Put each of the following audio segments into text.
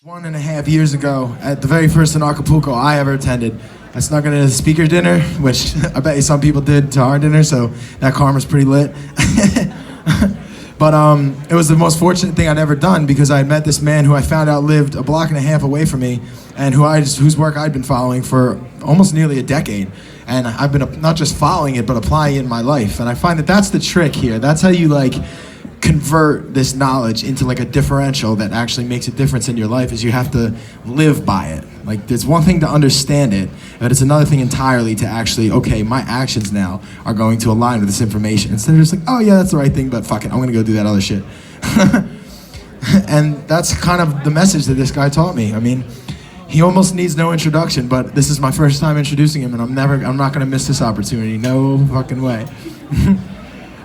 1.5 years ago, at the very first in Acapulco I ever attended, I snuck into the speaker dinner, which I bet you some people did to our dinner, so that karma's pretty lit. But it was the most fortunate thing I'd ever done, because I had met this man who I found out lived 1.5 blocks away from me, and whose work I'd been following for almost nearly a decade. And I've been not just following it, but applying it in my life. And I find that that's the trick here. That's how you convert this knowledge into a differential that actually makes a difference in your life, is you have to live by it. There's one thing to understand it, but it's another thing entirely to actually, okay, my actions now are going to align with this information. Instead of just oh yeah, that's the right thing, but fuck it, I'm gonna go do that other shit. And that's kind of the message that this guy taught me. I mean, he almost needs no introduction, but this is my first time introducing him, and I'm not gonna miss this opportunity, no fucking way.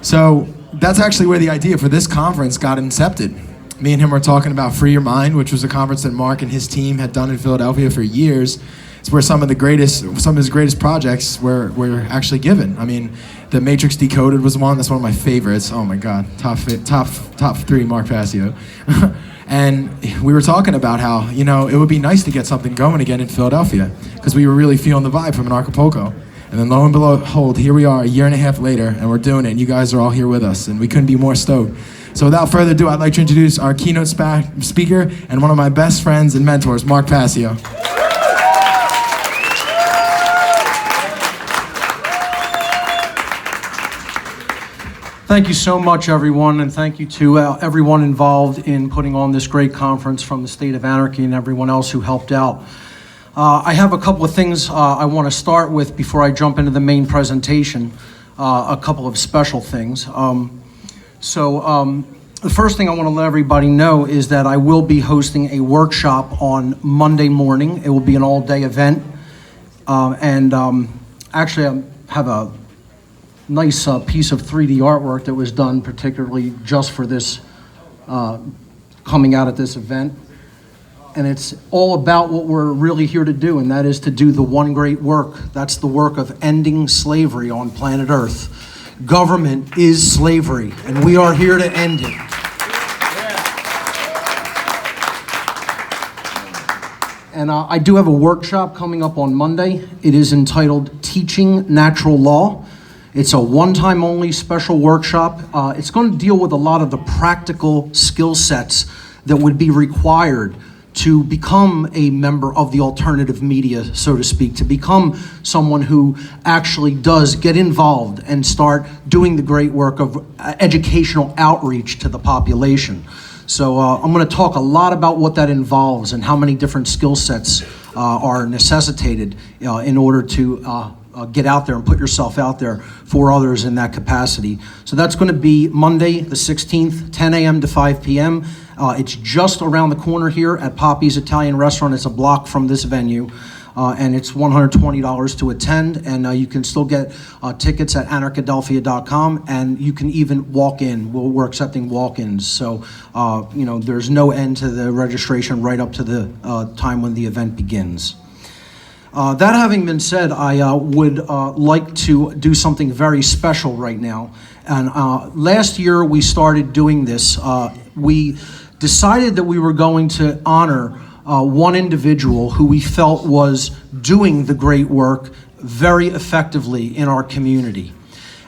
So, that's actually where the idea for this conference got incepted. Me and him were talking about Free Your Mind, which was a conference that Mark and his team had done in Philadelphia for years. It's where some of his greatest projects were actually given. I mean, the Matrix Decoded was one. That's one of my favorites. Oh my God, top 3 Mark Passio. And we were talking about how, it would be nice to get something going again in Philadelphia, because we were really feeling the vibe from an Acapulco. And then lo and behold, here we are 1.5 years later, and we're doing it, and you guys are all here with us, and we couldn't be more stoked. So without further ado, I'd like to introduce our keynote speaker and one of my best friends and mentors, Mark Passio. Thank you so much, everyone, and thank you to everyone involved in putting on this great conference, from the State of Anarchy and everyone else who helped out. I have a couple of things I want to start with before I jump into the main presentation, a couple of special things. The first thing I want to let everybody know is that I will be hosting a workshop on Monday morning. It will be an all-day event. Actually, I have a nice piece of 3D artwork that was done particularly just for this, coming out at this event. And it's all about what we're really here to do, and that is to do the one great work. That's the work of ending slavery on planet Earth. Government is slavery, and we are here to end it. And I do have a workshop coming up on Monday. It is entitled Teaching Natural Law. It's a one-time only special workshop. It's going to deal with a lot of the practical skill sets that would be required to become a member of the alternative media, so to speak, to become someone who actually does get involved and start doing the great work of educational outreach to the population. So I'm going to talk a lot about what that involves and how many different skill sets are necessitated in order to get out there and put yourself out there for others in that capacity. So that's going to be Monday the 16th, 10 a.m. to 5 p.m. It's just around the corner here at Poppy's Italian Restaurant. It's a block from this venue, and it's $120 to attend, and you can still get tickets at Anarchadelphia.com, and you can even walk in. We're accepting walk-ins, so there's no end to the registration right up to the time when the event begins. That having been said, I would like to do something very special right now. And last year we started doing this. We decided that we were going to honor one individual who we felt was doing the great work very effectively in our community.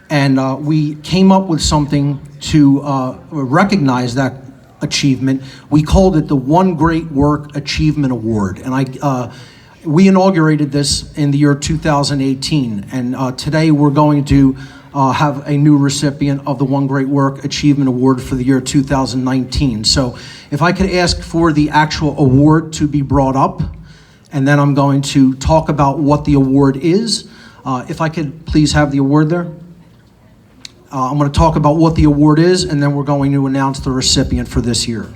And we came up with something to recognize that achievement. We called it the One Great Work Achievement Award. And we inaugurated this in the year 2018, and today we're going to have a new recipient of the One Great Work Achievement Award for the year 2019. So if I could ask for the actual award to be brought up, and then I'm going to talk about what the award is. If I could please have the award there. I'm going to talk about what the award is, and then we're going to announce the recipient for this year.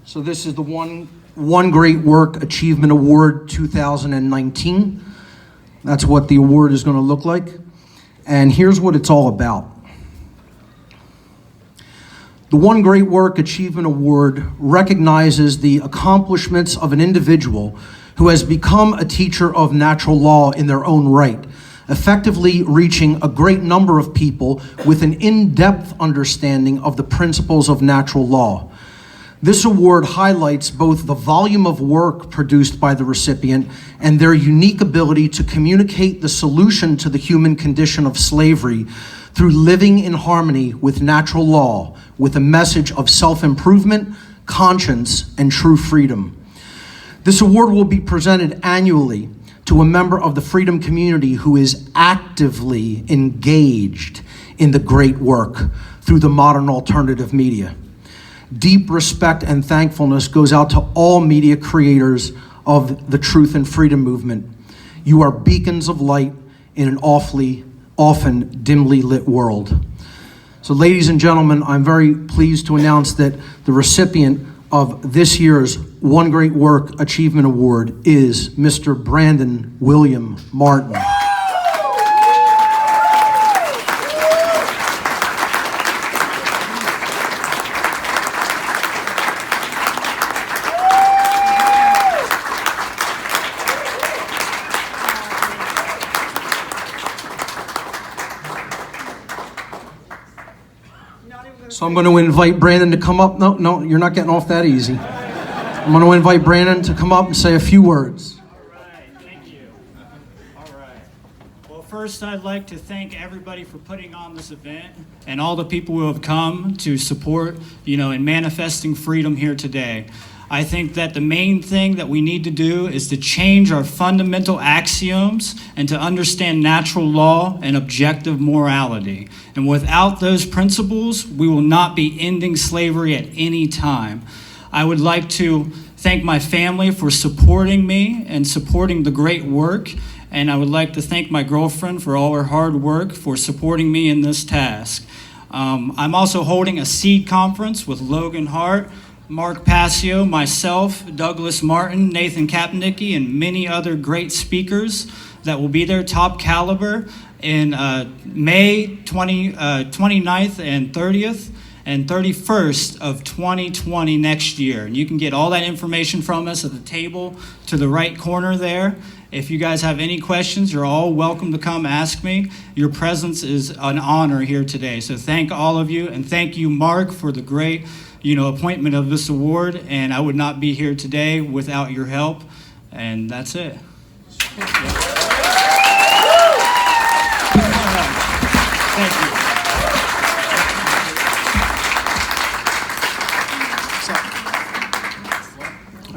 So this is the One Great Work Achievement Award 2019. That's what the award is going to look like. And here's what it's all about. The One Great Work Achievement Award recognizes the accomplishments of an individual who has become a teacher of natural law in their own right, effectively reaching a great number of people with an in-depth understanding of the principles of natural law. This award highlights both the volume of work produced by the recipient and their unique ability to communicate the solution to the human condition of slavery through living in harmony with natural law, with a message of self-improvement, conscience, and true freedom. This award will be presented annually to a member of the freedom community who is actively engaged in the great work through the modern alternative media. Deep respect and thankfulness goes out to all media creators of the truth and freedom movement. You are beacons of light in an often dimly lit world. So ladies and gentlemen, I'm very pleased to announce that the recipient of this year's One Great Work Achievement Award is Mr. Brandon William Martin. So I'm going to invite Brandon to come up. No, you're not getting off that easy. I'm going to invite Brandon to come up and say a few words. All right, thank you. All right. Well, first I'd like to thank everybody for putting on this event and all the people who have come to support, in manifesting freedom here today. I think that the main thing that we need to do is to change our fundamental axioms and to understand natural law and objective morality. And without those principles, we will not be ending slavery at any time. I would like to thank my family for supporting me and supporting the great work. And I would like to thank my girlfriend for all her hard work for supporting me in this task. I'm also holding a seed conference with Logan Hart, Mark Passio, myself, Douglas Martin, Nathan Kapnicki, and many other great speakers that will be there, top caliber, in May 29th and 30th and 31st of 2020 next year. And you can get all that information from us at the table to the right corner there. If you guys have any questions, you're all welcome to come ask me. Your presence is an honor here today. So thank all of you, and thank you, Mark, for the great appointment of this award, and I would not be here today without your help, and that's it. Thank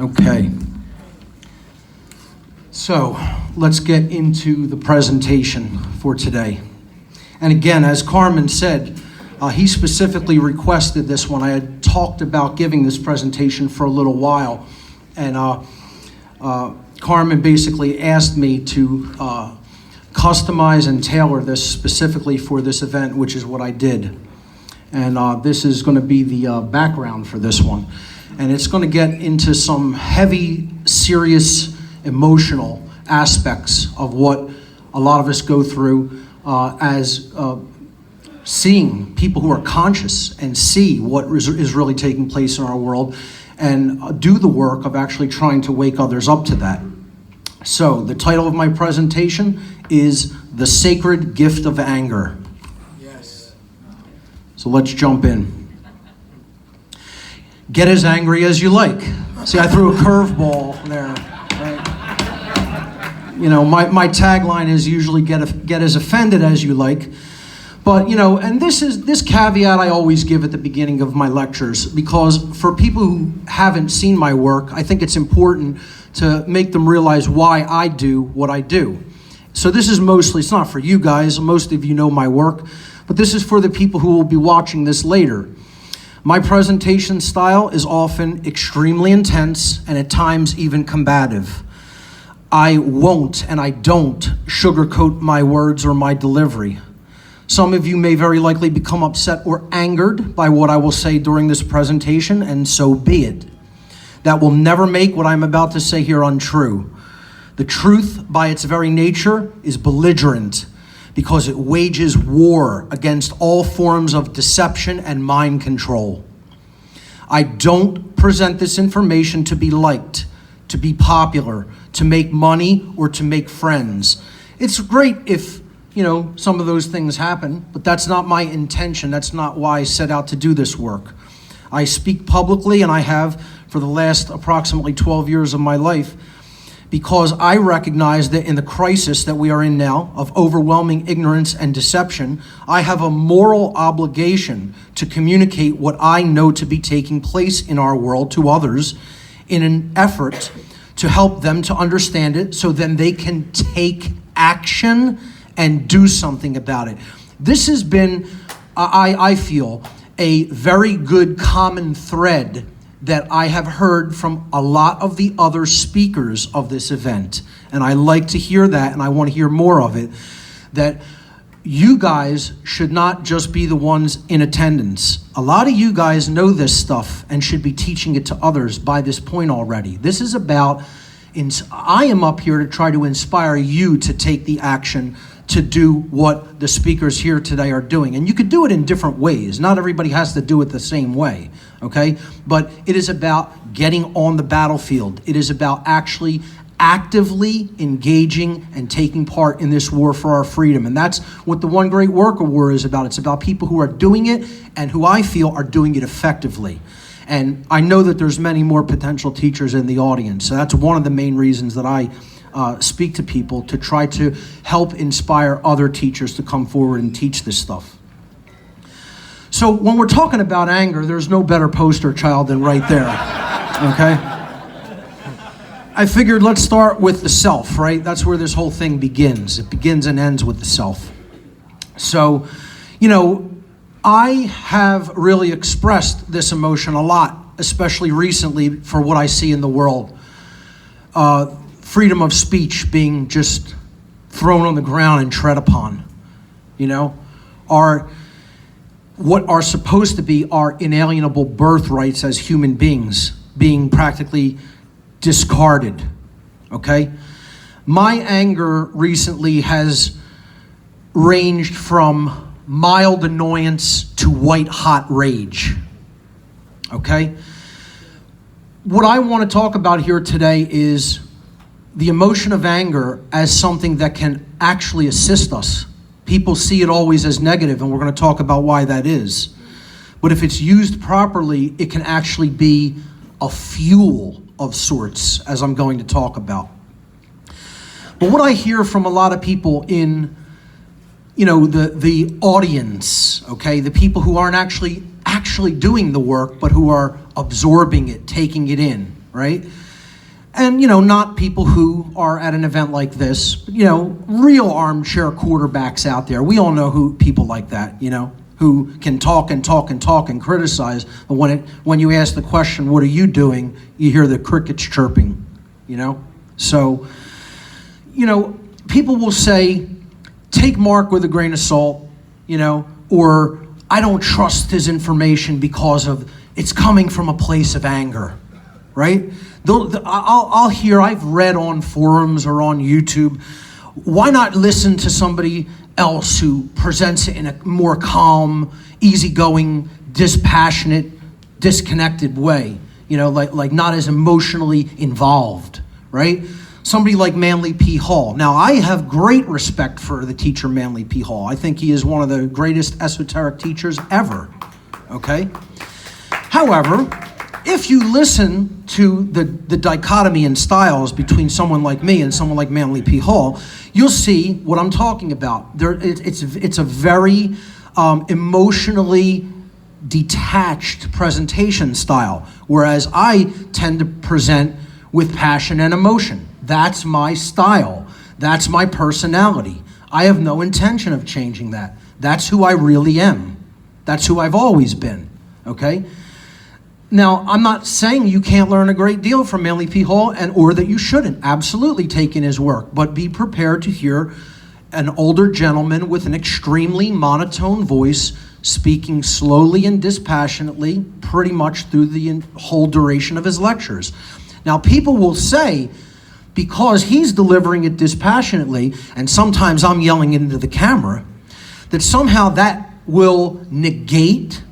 you. Okay. So let's get into the presentation for today. And again, as Carmen said, he specifically requested this one. I had talked about giving this presentation for a little while, and Carmen basically asked me to customize and tailor this specifically for this event, which is what I did. And this is going to be the background for this one. And it's going to get into some heavy, serious, emotional aspects of what a lot of us go through as seeing people who are conscious and see what is really taking place in our world and do the work of actually trying to wake others up to that. So the title of my presentation is The Sacred Gift of Anger. Yes. So let's jump in. Get as angry as you like. See, I threw a curveball there. Right? My tagline is usually get as offended as you like. But, and this caveat I always give at the beginning of my lectures, because for people who haven't seen my work, I think it's important to make them realize why I do what I do. So this is mostly, it's not for you guys, most of you know my work, but this is for the people who will be watching this later. My presentation style is often extremely intense and at times even combative. I won't and I don't sugarcoat my words or my delivery. Some of you may very likely become upset or angered by what I will say during this presentation, and so be it. That will never make what I'm about to say here untrue. The truth, by its very nature, is belligerent because it wages war against all forms of deception and mind control. I don't present this information to be liked, to be popular, to make money, or to make friends. It's great if, some of those things happen, but that's not my intention. That's not why I set out to do this work. I speak publicly, and I have for the last approximately 12 years of my life, because I recognize that in the crisis that we are in now of overwhelming ignorance and deception, I have a moral obligation to communicate what I know to be taking place in our world to others in an effort to help them to understand it so then they can take action and do something about it. This has been, I feel, a very good common thread that I have heard from a lot of the other speakers of this event. And I like to hear that, and I want to hear more of it, that you guys should not just be the ones in attendance. A lot of you guys know this stuff and should be teaching it to others by this point already. This is about, I am up here to try to inspire you to take the action to do what the speakers here today are doing. And you could do it in different ways. Not everybody has to do it the same way, okay? But it is about getting on the battlefield. It is about actually actively engaging and taking part in this war for our freedom. And that's what the One Great Worker War is about. It's about people who are doing it and who I feel are doing it effectively. And I know that there's many more potential teachers in the audience. So that's one of the main reasons that I speak to people, to try to help inspire other teachers to come forward and teach this stuff. So when we're talking about anger, there's no better poster child than right there, okay? I figured let's start with the self, right? That's where this whole thing begins. It begins and ends with the self. So, I have really expressed this emotion a lot, especially recently for what I see in the world. Freedom of speech being just thrown on the ground and tread upon, what are supposed to be our inalienable birthrights as human beings being practically discarded, okay? My anger recently has ranged from mild annoyance to white-hot rage, okay? What I want to talk about here today is the emotion of anger as something that can actually assist us. People see it always as negative, and we're going to talk about why that is. But if it's used properly, it can actually be a fuel of sorts, as I'm going to talk about. But what I hear from a lot of people in, the audience, okay, the people who aren't actually doing the work, but who are absorbing it, taking it in, right? And, not people who are at an event like this, but, real armchair quarterbacks out there. We all know who people like that, who can talk and talk and talk and criticize. But when you ask the question, what are you doing? You hear the crickets chirping, So, people will say, take Mark with a grain of salt, or I don't trust his information because of it's coming from a place of anger, right? I'll hear, I've read on forums or on YouTube, why not listen to somebody else who presents it in a more calm, easygoing, dispassionate, disconnected way, like not as emotionally involved, right? Somebody like Manly P. Hall. Now, I have great respect for the teacher Manly P. Hall. I think he is one of the greatest esoteric teachers ever, okay? However, if you listen to the dichotomy in styles between someone like me and someone like Manly P. Hall, you'll see what I'm talking about. It's a very emotionally detached presentation style, whereas I tend to present with passion and emotion. That's my style. That's my personality. I have no intention of changing that. That's who I really am. That's who I've always been, okay? Now, I'm not saying you can't learn a great deal from Manly P. Hall or that you shouldn't. Absolutely take in his work, but be prepared to hear an older gentleman with an extremely monotone voice speaking slowly and dispassionately pretty much through the whole duration of his lectures. Now, people will say, because he's delivering it dispassionately, and sometimes I'm yelling into the camera, that somehow that will negate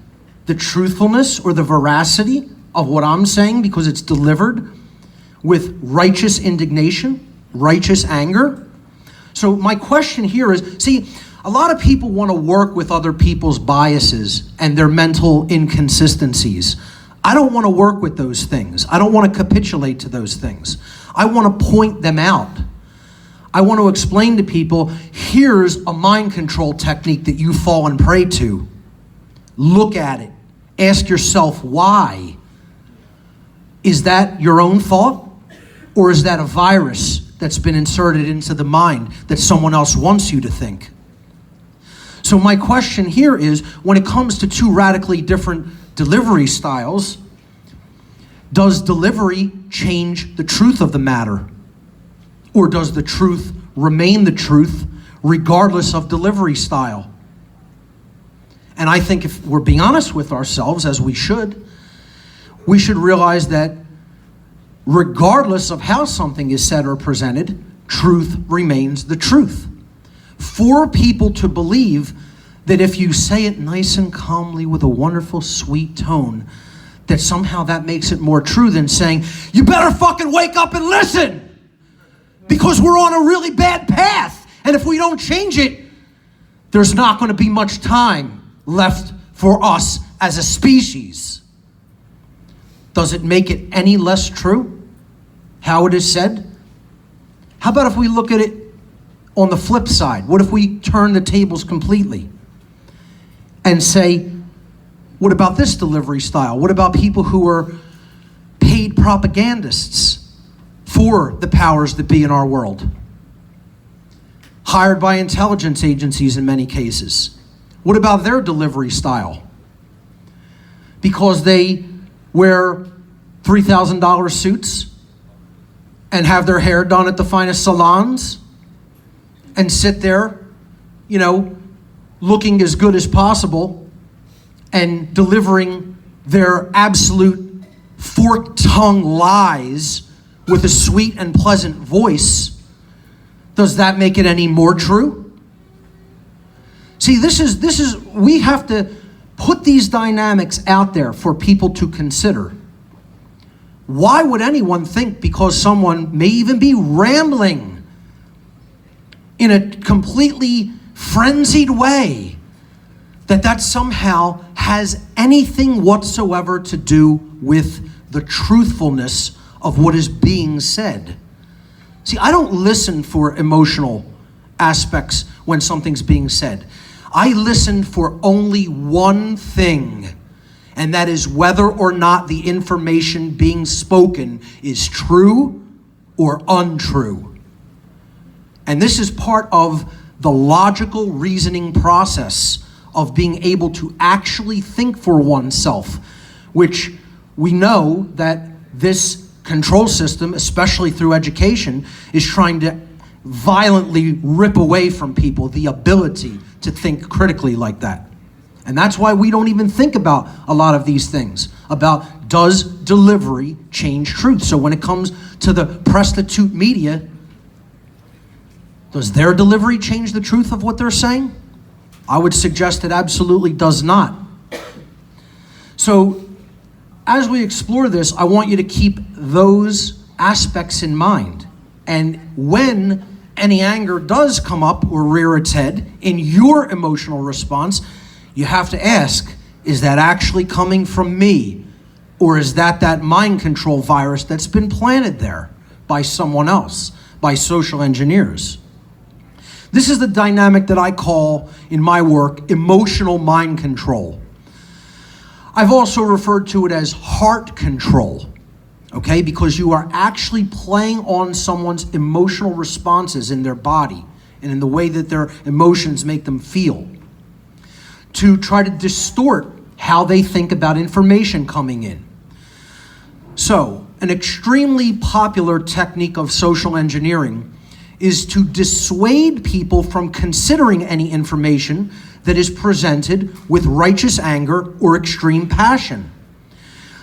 the truthfulness or the veracity of what I'm saying because it's delivered with righteous indignation, righteous anger. So my question here is, see, a lot of people want to work with other people's biases and their mental inconsistencies. I don't want to work with those things. I don't want to capitulate to those things. I want to point them out. I want to explain to people, here's a mind control technique that you fall and prey to. Look at it. Ask yourself why. Is that your own thought? Or is that a virus that's been inserted into the mind that someone else wants you to think? So my question here is, when it comes to two radically different delivery styles, does delivery change the truth of the matter? Or does the truth remain the truth regardless of delivery style? And I think if we're being honest with ourselves, as we should realize that regardless of how something is said or presented, truth remains the truth. For people to believe that if you say it nice and calmly with a wonderful, sweet tone, that somehow that makes it more true than saying, you better fucking wake up and listen, because we're on a really bad path. And if we don't change it, there's not going to be much time left for us as a species. Does it make it any less true how it is said? How about if we look at it on the flip side? What if we turn the tables completely and say, what about this delivery style? What about people who are paid propagandists for the powers that be in our world? Hired by intelligence agencies in many cases. What about their delivery style? Because they wear $3,000 suits and have their hair done at the finest salons and sit there, looking as good as possible and delivering their absolute forked-tongue lies with a sweet and pleasant voice, does that make it any more true? See, we have to put these dynamics out there for people to consider. Why would anyone think, because someone may even be rambling in a completely frenzied way, that somehow has anything whatsoever to do with the truthfulness of what is being said? See, I don't listen for emotional aspects when something's being said. I listen for only one thing, and that is whether or not the information being spoken is true or untrue. And this is part of the logical reasoning process of being able to actually think for oneself, which we know that this control system, especially through education, is trying to violently rip away from people the ability to think critically like that. And that's why we don't even think about a lot of these things, about does delivery change truth? So when it comes to the prostitute media, does their delivery change the truth of what they're saying? I would suggest it absolutely does not. So as we explore this, I want you to keep those aspects in mind. And when any anger does come up or rear its head in your emotional response, you have to ask, is that actually coming from me? Or is that mind control virus that's been planted there by someone else, by social engineers? This is the dynamic that I call, in my work, emotional mind control. I've also referred to it as heart control. Okay, because you are actually playing on someone's emotional responses in their body and in the way that their emotions make them feel, to try to distort how they think about information coming in. So, an extremely popular technique of social engineering is to dissuade people from considering any information that is presented with righteous anger or extreme passion.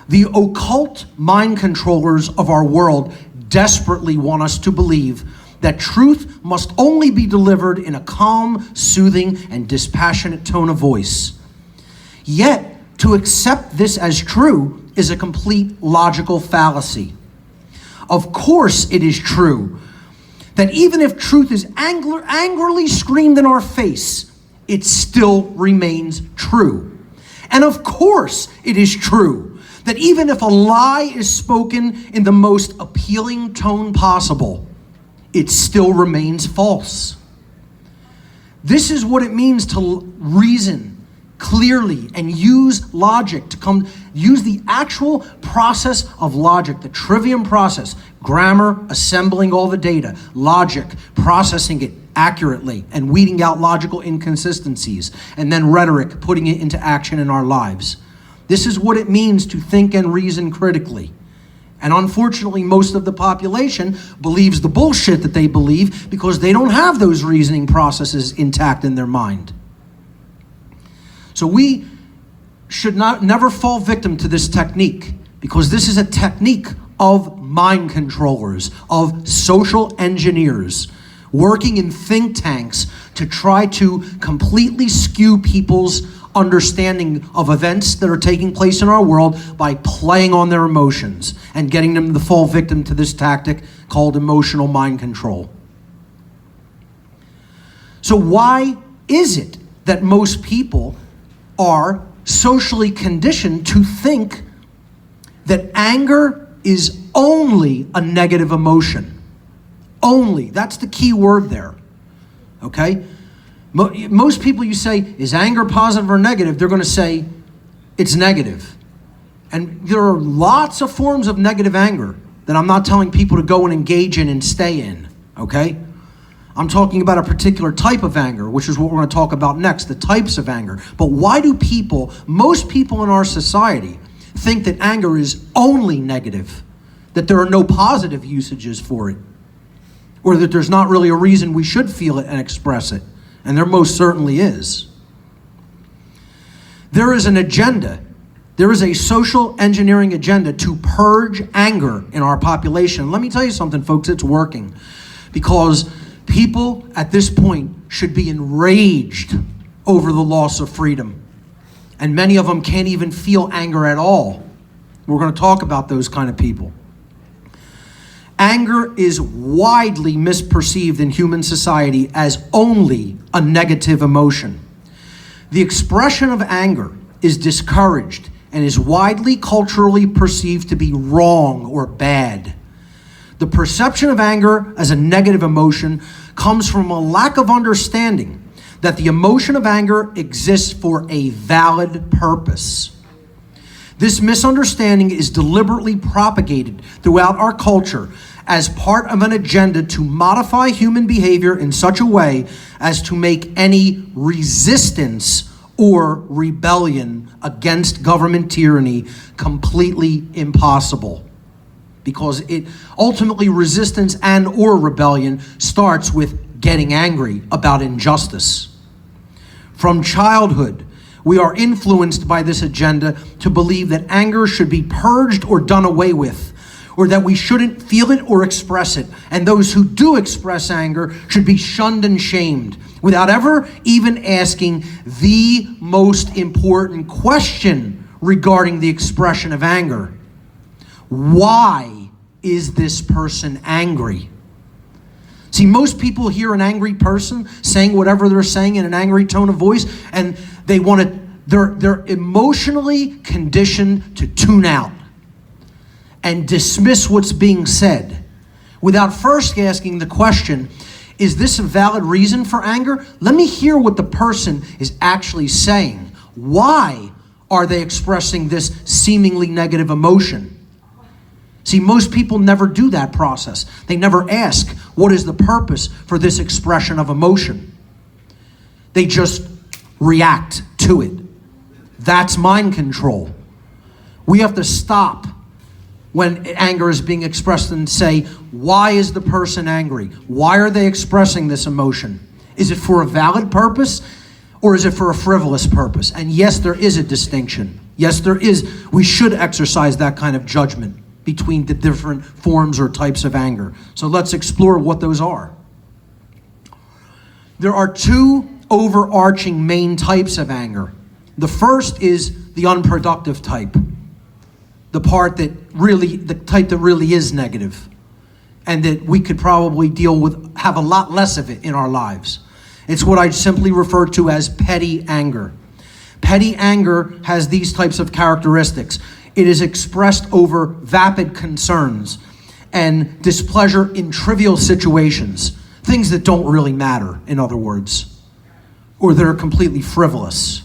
The occult mind controllers of our world desperately want us to believe that truth must only be delivered in a calm, soothing, and dispassionate tone of voice. Yet, to accept this as true is a complete logical fallacy. Of course it is true that even if truth is angrily screamed in our face, it still remains true. And of course it is true that even if a lie is spoken in the most appealing tone possible, it still remains false. This is what it means to reason clearly and use logic use the actual process of logic, the trivium process, grammar, assembling all the data, logic, processing it accurately and weeding out logical inconsistencies, and then rhetoric, putting it into action in our lives. This is what it means to think and reason critically. And unfortunately, most of the population believes the bullshit that they believe because they don't have those reasoning processes intact in their mind. So we should never fall victim to this technique, because this is a technique of mind controllers, of social engineers, working in think tanks to try to completely skew people's understanding of events that are taking place in our world by playing on their emotions and getting them to fall victim to this tactic called emotional mind control. So why is it that most people are socially conditioned to think that anger is only a negative emotion? Only. That's the key word there. Okay? Most people, you say, is anger positive or negative? They're going to say it's negative. And there are lots of forms of negative anger that I'm not telling people to go and engage in and stay in. Okay? I'm talking about a particular type of anger, which is what we're going to talk about next, the types of anger. But why do most people in our society, think that anger is only negative, that there are no positive usages for it, or that there's not really a reason we should feel it and express it? And there most certainly is. There is an agenda. There is a social engineering agenda to purge anger in our population. Let me tell you something, folks, it's working. Because people at this point should be enraged over the loss of freedom. And many of them can't even feel anger at all. We're going to talk about those kind of people. Anger is widely misperceived in human society as only a negative emotion. The expression of anger is discouraged and is widely culturally perceived to be wrong or bad. The perception of anger as a negative emotion comes from a lack of understanding that the emotion of anger exists for a valid purpose. This misunderstanding is deliberately propagated throughout our culture as part of an agenda to modify human behavior in such a way as to make any resistance or rebellion against government tyranny completely impossible. Because it ultimately, resistance and or rebellion starts with getting angry about injustice. From childhood, we are influenced by this agenda to believe that anger should be purged or done away with, or that we shouldn't feel it or express it, and those who do express anger should be shunned and shamed, without ever even asking the most important question regarding the expression of anger. Why is this person angry? See, most people hear an angry person saying whatever they're saying in an angry tone of voice, and they're emotionally conditioned to tune out and dismiss what's being said without first asking the question, is this a valid reason for anger? Let me hear what the person is actually saying. Why are they expressing this seemingly negative emotion? See, most people never do that process. They never ask, what is the purpose for this expression of emotion? They just react to it. That's mind control. We have to stop when anger is being expressed and say, why is the person angry? Why are they expressing this emotion? Is it for a valid purpose or is it for a frivolous purpose? And yes, there is a distinction. Yes, there is. We should exercise that kind of judgment between the different forms or types of anger. So let's explore what those are. There are two overarching main types of anger. The first is the unproductive type. The type that really is negative. and that we could probably have a lot less of it in our lives. It's what I simply refer to as petty anger. Petty anger has these types of characteristics. It is expressed over vapid concerns and displeasure in trivial situations, things that don't really matter, in other words, or that are completely frivolous.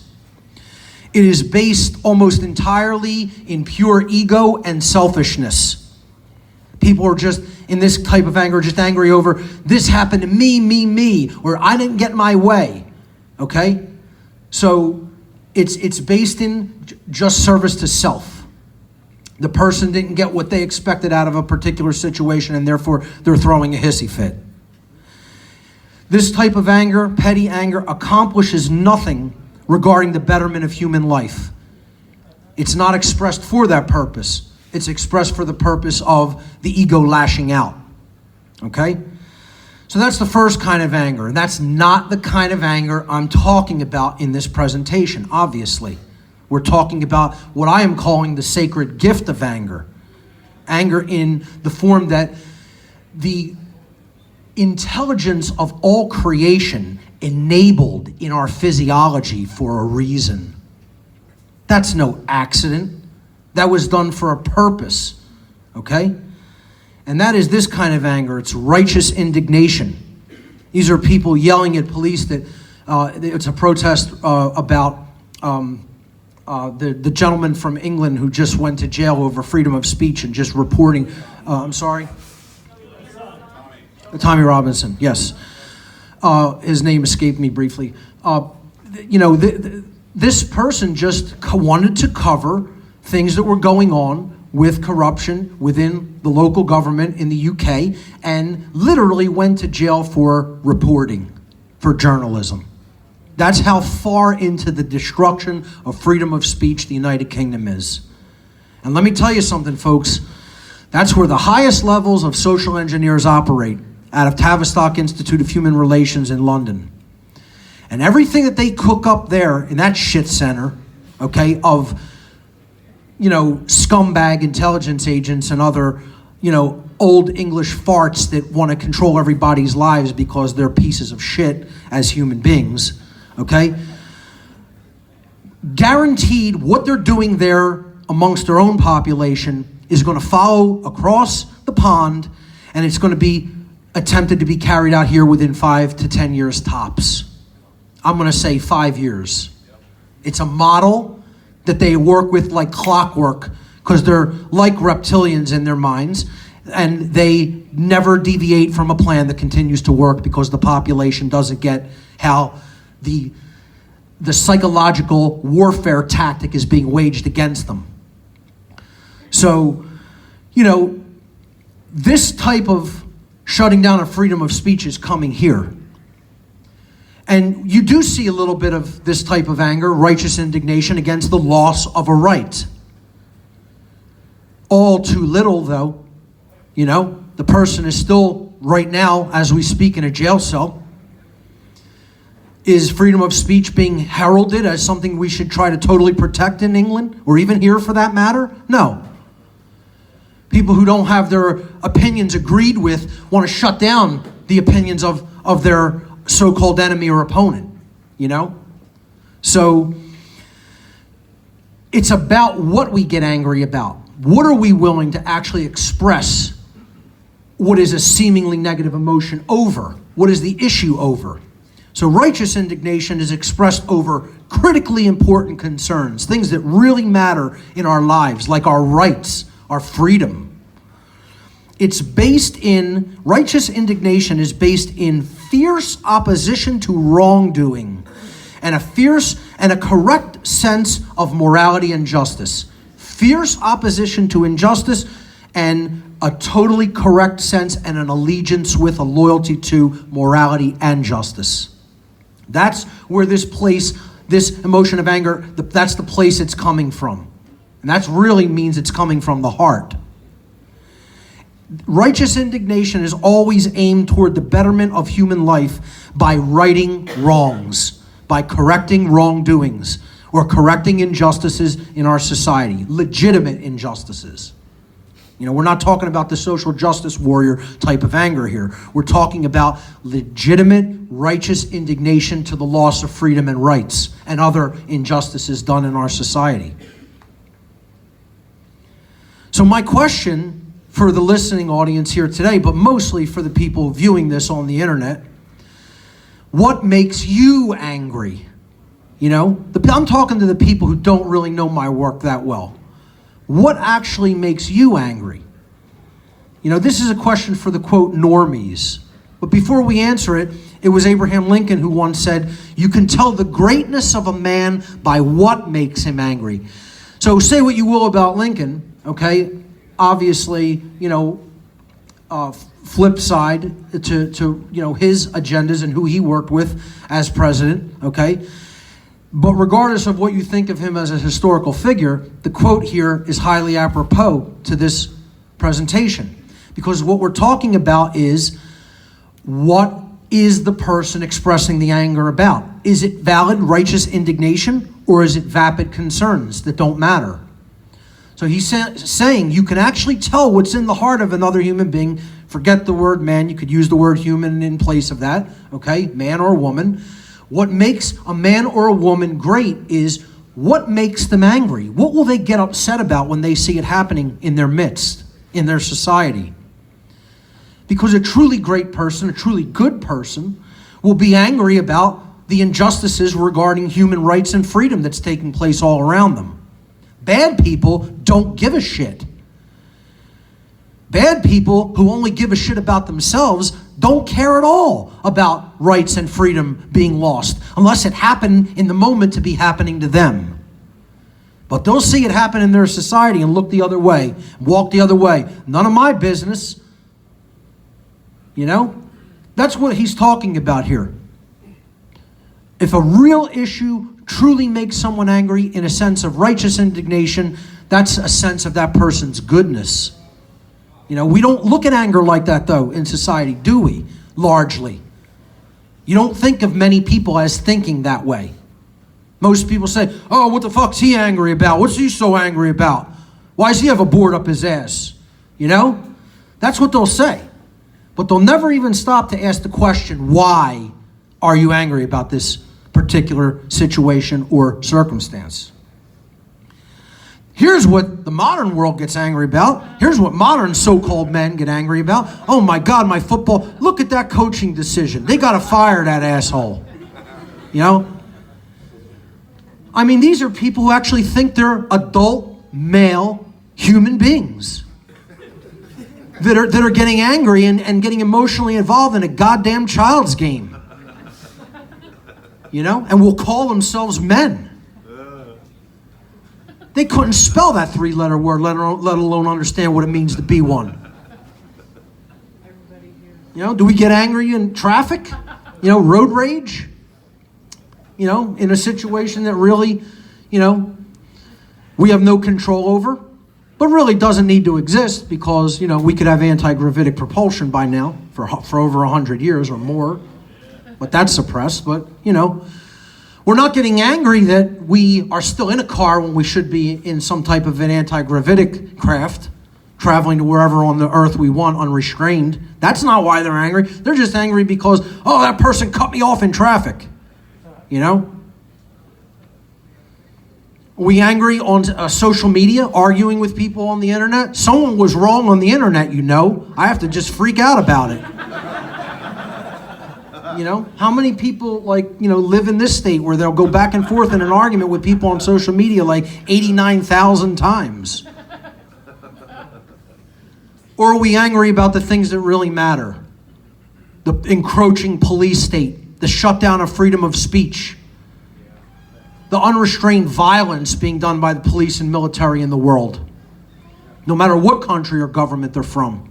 It is based almost entirely in pure ego and selfishness. People are just, in this type of anger, just angry over, this happened to me, or I didn't get my way, okay? So it's based in just service to self. The person didn't get what they expected out of a particular situation, and therefore they're throwing a hissy fit. This type of anger, petty anger, accomplishes nothing regarding the betterment of human life. It's not expressed for that purpose. It's expressed for the purpose of the ego lashing out. Okay? So that's the first kind of anger. And that's not the kind of anger I'm talking about in this presentation, obviously. We're talking about what I am calling the sacred gift of anger. Anger in the form that the intelligence of all creation enabled in our physiology for a reason. That's no accident. That was done for a purpose, okay? And that is this kind of anger. It's righteous indignation. These are people yelling at police that it's a protest about the gentleman from England who just went to jail over freedom of speech and just reporting, I'm sorry? Tommy Robinson, yes. His name escaped me briefly. This person just wanted to cover things that were going on with corruption within the local government in the UK and literally went to jail for reporting, for journalism. That's how far into the destruction of freedom of speech the United Kingdom is. And let me tell you something, folks. That's where the highest levels of social engineers operate, out of Tavistock Institute of Human Relations in London. And everything that they cook up there in that shit center, okay, of, scumbag intelligence agents and other, old English farts that want to control everybody's lives because they're pieces of shit as human beings, okay? Guaranteed what they're doing there amongst their own population is going to follow across the pond, and it's going to be attempted to be carried out here within 5 to 10 years tops. I'm going to say 5 years. It's a model that they work with like clockwork because they're like reptilians in their minds, and they never deviate from a plan that continues to work because the population doesn't get how the psychological warfare tactic is being waged against them. So, this type of shutting down of freedom of speech is coming here. And you do see a little bit of this type of anger, righteous indignation against the loss of a right. All too little, though. The person is still, right now, as we speak, in a jail cell. Is freedom of speech being heralded as something we should try to totally protect in England, or even here for that matter? No. People who don't have their opinions agreed with want to shut down the opinions of their so-called enemy or opponent, So it's about what we get angry about. What are we willing to actually express what is a seemingly negative emotion over? What is the issue over? So righteous indignation is expressed over critically important concerns, things that really matter in our lives, like our rights, our freedom. Righteous indignation is based in fierce opposition to wrongdoing and a fierce and a correct sense of morality and justice. Fierce opposition to injustice and a totally correct sense and an allegiance with a loyalty to morality and justice. That's where this emotion of anger, that's the place it's coming from. And that really means it's coming from the heart. Righteous indignation is always aimed toward the betterment of human life by righting wrongs, by correcting wrongdoings, or correcting injustices in our society, legitimate injustices. You know, we're not talking about the social justice warrior type of anger here. We're talking about legitimate, righteous indignation to the loss of freedom and rights and other injustices done in our society. So my question for the listening audience here today, but mostly for the people viewing this on the internet, what makes you angry? You know, I'm talking to the people who don't really know my work that well. What actually makes you angry? You know, this is a question for the, quote, normies. But before we answer it, it was Abraham Lincoln who once said, you can tell the greatness of a man by what makes him angry. So say what you will about Lincoln, okay? Obviously, you know, flip side to you know, his agendas and who he worked with as president, okay? But regardless of what you think of him as a historical figure, the quote here is highly apropos to this presentation. Because what we're talking about is, what is the person expressing the anger about? Is it valid, righteous indignation, or is it vapid concerns that don't matter? So he's saying you can actually tell what's in the heart of another human being. Forget the word man, you could use the word human in place of that, okay? Man or woman. What makes a man or a woman great is what makes them angry. What will they get upset about when they see it happening in their midst, in their society? Because a truly great person, a truly good person, will be angry about the injustices regarding human rights and freedom that's taking place all around them. Bad people don't give a shit. Bad people who only give a shit about themselves don't care at all about rights and freedom being lost, unless it happened in the moment to be happening to them. But they'll see it happen in their society and look the other way, walk the other way. None of my business. You know? That's what he's talking about here. If a real issue truly makes someone angry in a sense of righteous indignation, that's a sense of that person's goodness. You know, we don't look at anger like that, though, in society, do we? Largely. You don't think of many people as thinking that way. Most people say, oh, what the fuck's he angry about? What's he so angry about? Why does he have a board up his ass? You know? That's what they'll say. But they'll never even stop to ask the question, why are you angry about this particular situation or circumstance? Here's what the modern world gets angry about. Here's what modern so-called men get angry about. Oh my God, my football, look at that coaching decision. They got to fire that asshole. You know? I mean, these are people who actually think they're adult, male human beings that are getting angry and getting emotionally involved in a goddamn child's game. You know? And will call themselves men. They couldn't spell that three-letter word, let alone understand what it means to be one. You know, do we get angry in traffic? You know, road rage? You know, in a situation that really, you know, we have no control over, but really doesn't need to exist because, you know, we could have anti-gravitic propulsion by now for over 100 years or more. But that's suppressed, but, you know. We're not getting angry that we are still in a car when we should be in some type of an anti-gravitic craft, traveling to wherever on the earth we want unrestrained. That's not why they're angry. They're just angry because, oh, that person cut me off in traffic. You know? Are we angry on social media, arguing with people on the internet? Someone was wrong on the internet, you know. I have to just freak out about it. You know, how many people, like, you know, live in this state where they'll go back and forth in an argument with people on social media like 89,000 times? Or are we angry about the things that really matter? The encroaching police state, the shutdown of freedom of speech, the unrestrained violence being done by the police and military in the world, no matter what country or government they're from.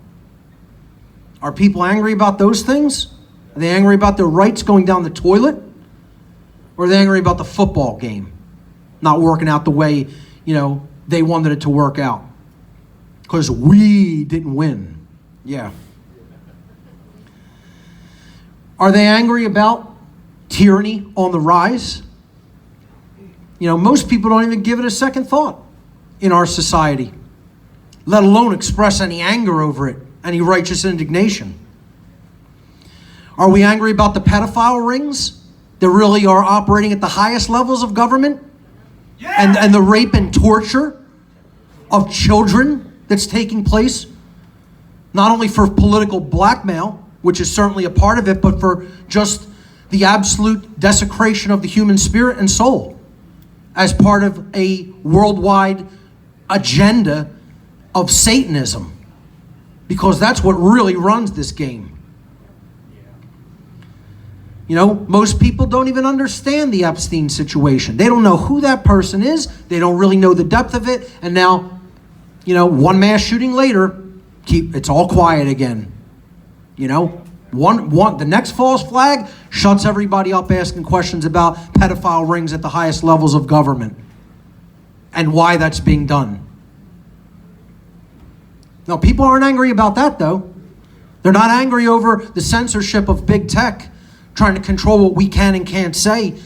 Are people angry about those things? Are they angry about their rights going down the toilet? Or are they angry about the football game not working out the way, you know, they wanted it to work out? Because we didn't win. Yeah. Are they angry about tyranny on the rise? You know, most people don't even give it a second thought in our society. let alone express any anger over it, any righteous indignation. Are we angry about the pedophile rings that really are operating at the highest levels of government? Yeah. And the rape and torture of children that's taking place, not only for political blackmail, which is certainly a part of it, but for just the absolute desecration of the human spirit and soul as part of a worldwide agenda of Satanism, because that's what really runs this game. You know, most people don't even understand the Epstein situation. They don't know who that person is. They don't really know the depth of it. And now, you know, one mass shooting later, it's all quiet again. You know, the next false flag shuts everybody up asking questions about pedophile rings at the highest levels of government and why that's being done. Now, people aren't angry about that, though. They're not angry over the censorship of big tech, trying to control what we can and can't say,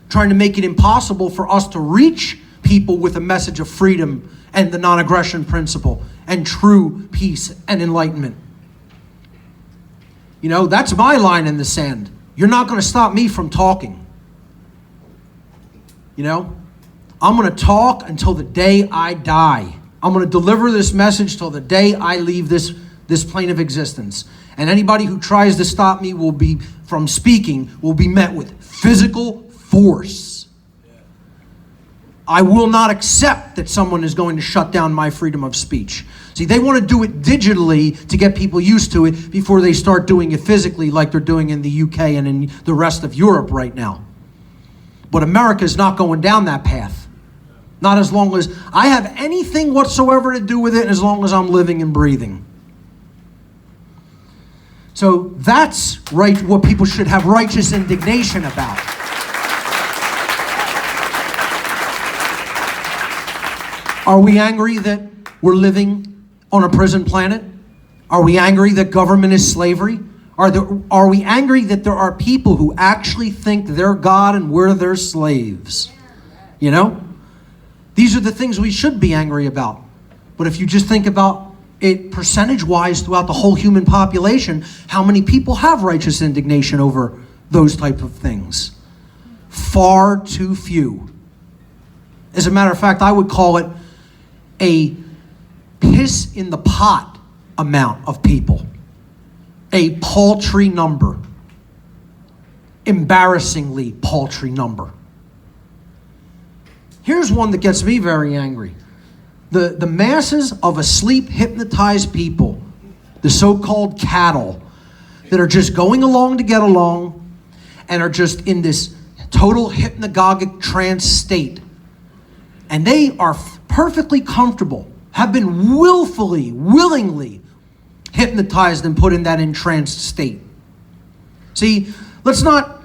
trying to make it impossible for us to reach people with a message of freedom and the non-aggression principle and true peace and enlightenment. You know, that's my line in the sand. You're not going to stop me from talking. You know, I'm going to talk until the day I die. I'm going to deliver this message till the day I leave this plane of existence. And anybody who tries to stop me from speaking will be met with physical force. I will not accept that someone is going to shut down my freedom of speech. See, they want to do it digitally to get people used to it before they start doing it physically like they're doing in the UK and in the rest of Europe right now. But America is not going down that path. Not as long as I have anything whatsoever to do with it, as long as I'm living and breathing. So that's right, what people should have righteous indignation about. Are we angry that we're living on a prison planet? Are we angry that government is slavery? Are we angry that there are people who actually think they're God and we're their slaves? You know? These are the things we should be angry about. But if you just think about it percentage-wise throughout the whole human population, how many people have righteous indignation over those type of things? Far too few. As a matter of fact, I would call it a piss in the pot amount of people. A paltry number. Embarrassingly paltry number. Here's one that gets me very angry. The masses of asleep, hypnotized people, the so-called cattle, that are just going along to get along and are just in this total hypnagogic trance state. And they are perfectly comfortable, have been willingly hypnotized and put in that entranced state. See, let's not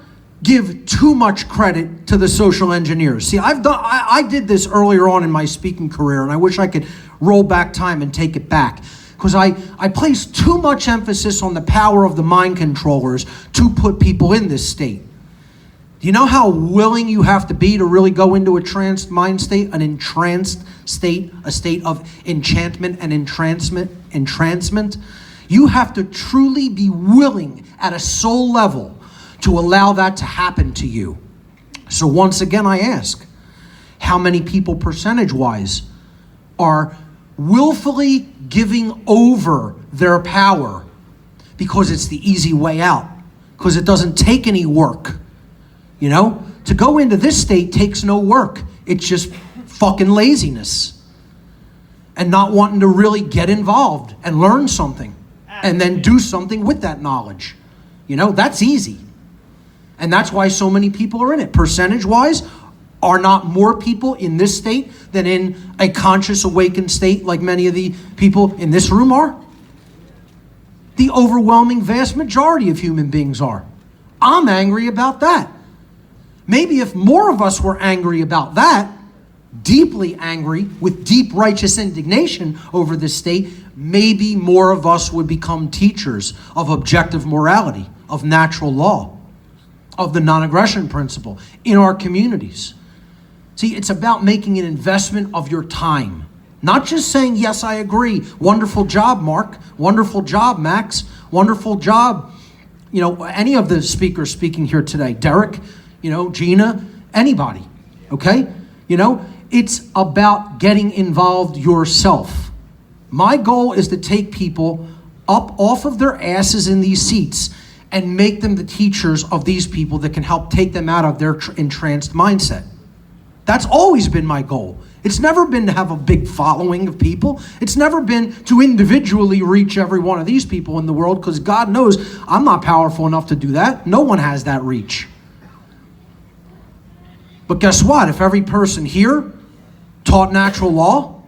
give too much credit to the social engineers. See, I did this earlier on in my speaking career, and I wish I could roll back time and take it back, because I placed too much emphasis on the power of the mind controllers to put people in this state. Do you know how willing you have to be to really go into a tranced mind state, an entranced state, a state of enchantment and entrancement? You have to truly be willing at a soul level to allow that to happen to you. So once again, I ask, how many people percentage-wise are willfully giving over their power because it's the easy way out, because it doesn't take any work? You know, to go into this state takes no work. It's just fucking laziness and not wanting to really get involved and learn something and then do something with that knowledge. You know, that's easy. And that's why so many people are in it. Percentage-wise, are not more people in this state than in a conscious awakened state like many of the people in this room are? The overwhelming vast majority of human beings are. I'm angry about that. Maybe if more of us were angry about that, deeply angry with deep righteous indignation over this state, maybe more of us would become teachers of objective morality, of natural law, of the non-aggression principle in our communities. See, it's about making an investment of your time, Not just saying, yes, I agree. Wonderful job, Mark. Wonderful job, Max. Wonderful job. You know, any of the speakers speaking here today, Derek, you know, Gina, anybody, okay? You know, it's about getting involved yourself. My goal is to take people up off of their asses in these seats and make them the teachers of these people that can help take them out of their entranced mindset. That's always been my goal. It's never been to have a big following of people. It's never been to individually reach every one of these people in the world, because God knows I'm not powerful enough to do that. No one has that reach. But guess what? If every person here taught natural law,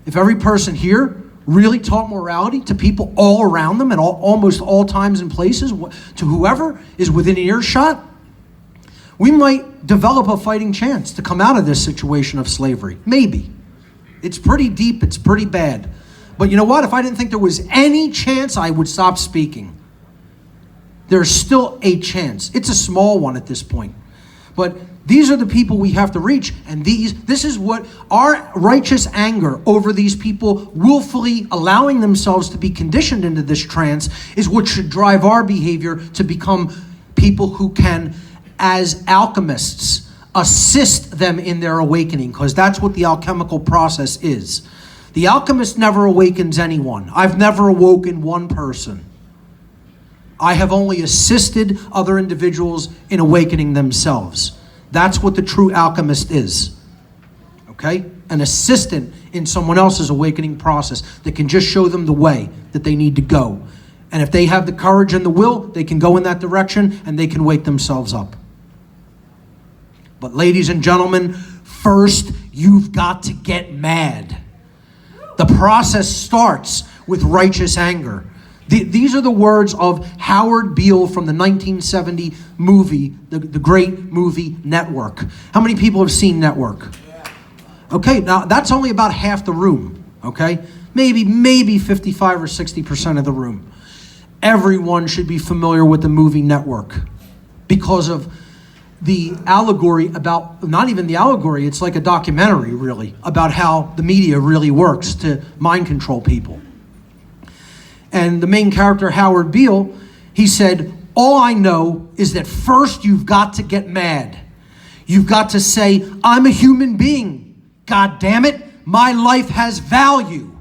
if every person here really taught morality to people all around them at almost all times and places, to whoever is within earshot, we might develop a fighting chance to come out of this situation of slavery. Maybe. It's pretty deep, it's pretty bad. But you know what? If I didn't think there was any chance, I would stop speaking. There's still a chance. It's a small one at this point. But these are the people we have to reach, and this is what our righteous anger over these people willfully allowing themselves to be conditioned into this trance is what should drive our behavior to become people who can, as alchemists, assist them in their awakening, because that's what the alchemical process is. The alchemist never awakens anyone. I've never awoken one person. I have only assisted other individuals in awakening themselves. That's what the true alchemist is. Okay? An assistant in someone else's awakening process that can just show them the way that they need to go. And if they have the courage and the will, they can go in that direction and they can wake themselves up. But ladies and gentlemen, first you've got to get mad. The process starts with righteous anger. These are the words of Howard Beale from the 1970 movie, the great movie Network. How many people have seen Network? Okay, now that's only about half the room, okay? Maybe 55 or 60% of the room. Everyone should be familiar with the movie Network because of the allegory about, not even the allegory, it's like a documentary really, about how the media really works to mind control people. And the main character, Howard Beale, he said, all I know is that first you've got to get mad. You've got to say, I'm a human being. God damn it, my life has value.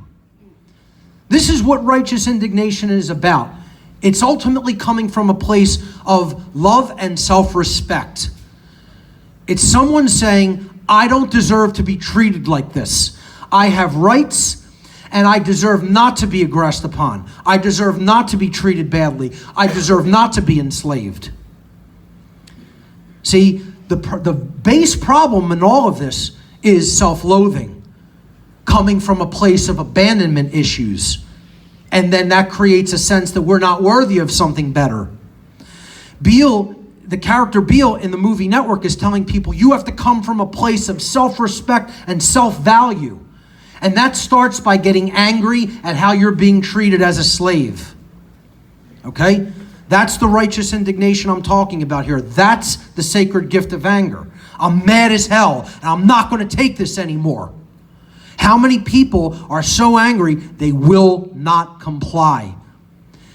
This is what righteous indignation is about. It's ultimately coming from a place of love and self-respect. It's someone saying, I don't deserve to be treated like this. I have rights, and I deserve not to be aggressed upon. I deserve not to be treated badly. I deserve not to be enslaved. See, the base problem in all of this is self-loathing, coming from a place of abandonment issues. And then that creates a sense that we're not worthy of something better. Beale, the character Beale in the movie Network, is telling people you have to come from a place of self-respect and self-value. And that starts by getting angry at how you're being treated as a slave. Okay? That's the righteous indignation I'm talking about here. That's the sacred gift of anger. I'm mad as hell, and I'm not going to take this anymore. How many people are so angry they will not comply?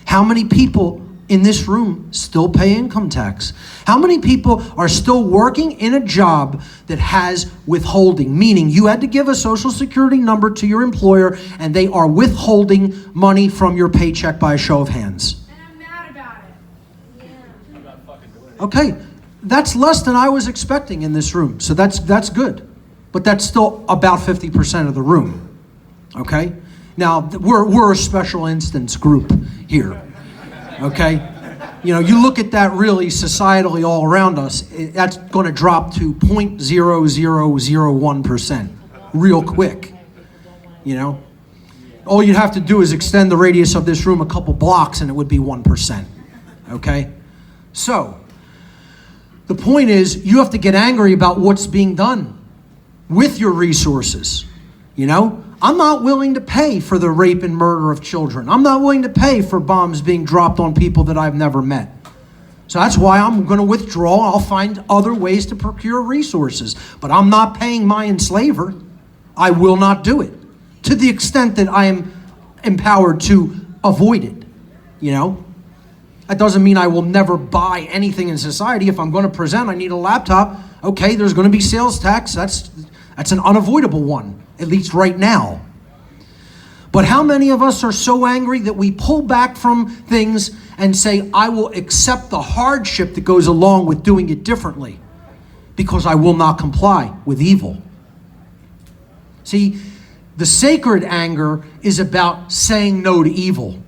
How many people in this room still pay income tax? How many people are still working in a job that has withholding? Meaning you had to give a social security number to your employer and they are withholding money from your paycheck by a show of hands. And I'm mad about it. Yeah. Okay, that's less than I was expecting in this room, so that's good. But that's still about 50% of the room, okay? Now, we're a special instance group here, okay? You know, you look at that really societally all around us, that's going to drop to 0.0001% real quick, you know? All you'd have to do is extend the radius of this room a couple blocks and it would be 1%, okay? So, the point is, you have to get angry about what's being done with your resources, you know? I'm not willing to pay for the rape and murder of children. I'm not willing to pay for bombs being dropped on people that I've never met. So that's why I'm going to withdraw. I'll find other ways to procure resources. But I'm not paying my enslaver. I will not do it. to the extent that I am empowered to avoid it, you know? That doesn't mean I will never buy anything in society. If I'm going to present, I need a laptop. Okay, there's going to be sales tax. That's an unavoidable one, at least right now. But how many of us are so angry that we pull back from things and say, I will accept the hardship that goes along with doing it differently because I will not comply with evil? See, the sacred anger is about saying no to evil.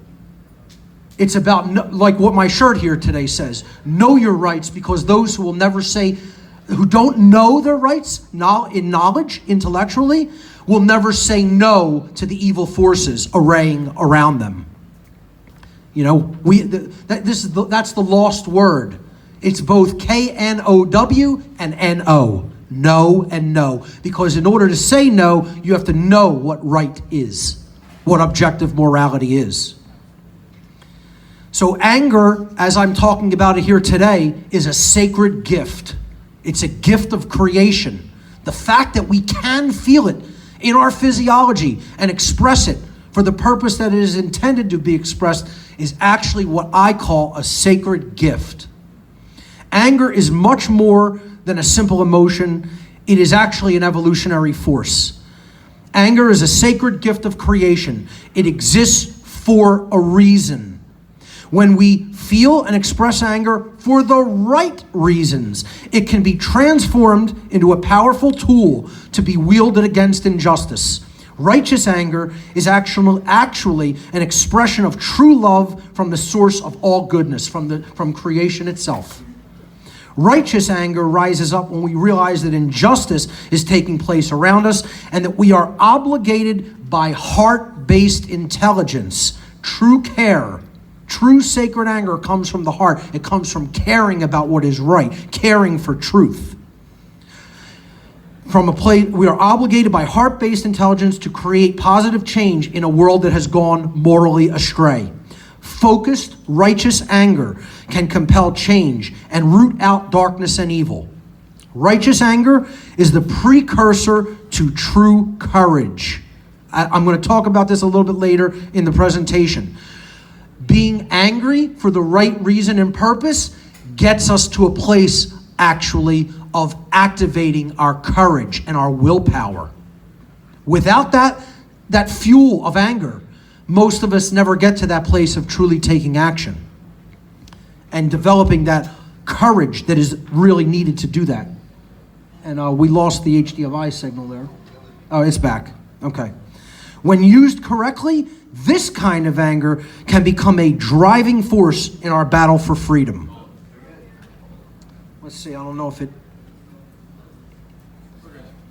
It's about, like what my shirt here today says, know your rights, because those who will never say, who don't know their rights in knowledge, intellectually, will never say no to the evil forces arraying around them. You know, that's the lost word. It's both K-N-O-W and N-O. No and no. Because in order to say no, you have to know what right is, what objective morality is. So anger, as I'm talking about it here today, is a sacred gift. It's a gift of creation. The fact that we can feel it in our physiology and express it for the purpose that it is intended to be expressed is actually what I call a sacred gift. Anger is much more than a simple emotion. It is actually an evolutionary force. Anger is a sacred gift of creation. It exists for a reason. When we feel and express anger for the right reasons, it can be transformed into a powerful tool to be wielded against injustice. Righteous anger is actually an expression of true love from the source of all goodness, from creation itself. Righteous anger rises up when we realize that injustice is taking place around us and that we are obligated by heart-based intelligence, true care. True sacred anger comes from the heart. It comes from caring about what is right, caring for truth. From a place, we are obligated by heart-based intelligence to create positive change in a world that has gone morally astray. Focused, righteous anger can compel change and root out darkness and evil. Righteous anger is the precursor to true courage. I'm going to talk about this a little bit later in the presentation. Being angry for the right reason and purpose gets us to a place, actually, of activating our courage and our willpower. Without that fuel of anger, most of us never get to that place of truly taking action and developing that courage that is really needed to do that. And we lost the HDMI signal there. Oh, it's back. Okay. When used correctly, this kind of anger can become a driving force in our battle for freedom. Let's see, I don't know if it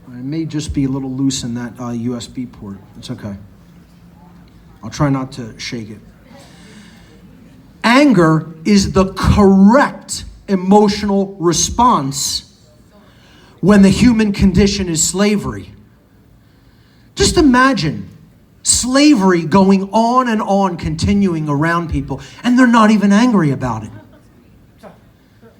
may just be a little loose in that USB port. It's okay. I'll try not to shake it. Anger is the correct emotional response when the human condition is slavery. Just imagine slavery going on and on, continuing around people, and they're not even angry about it.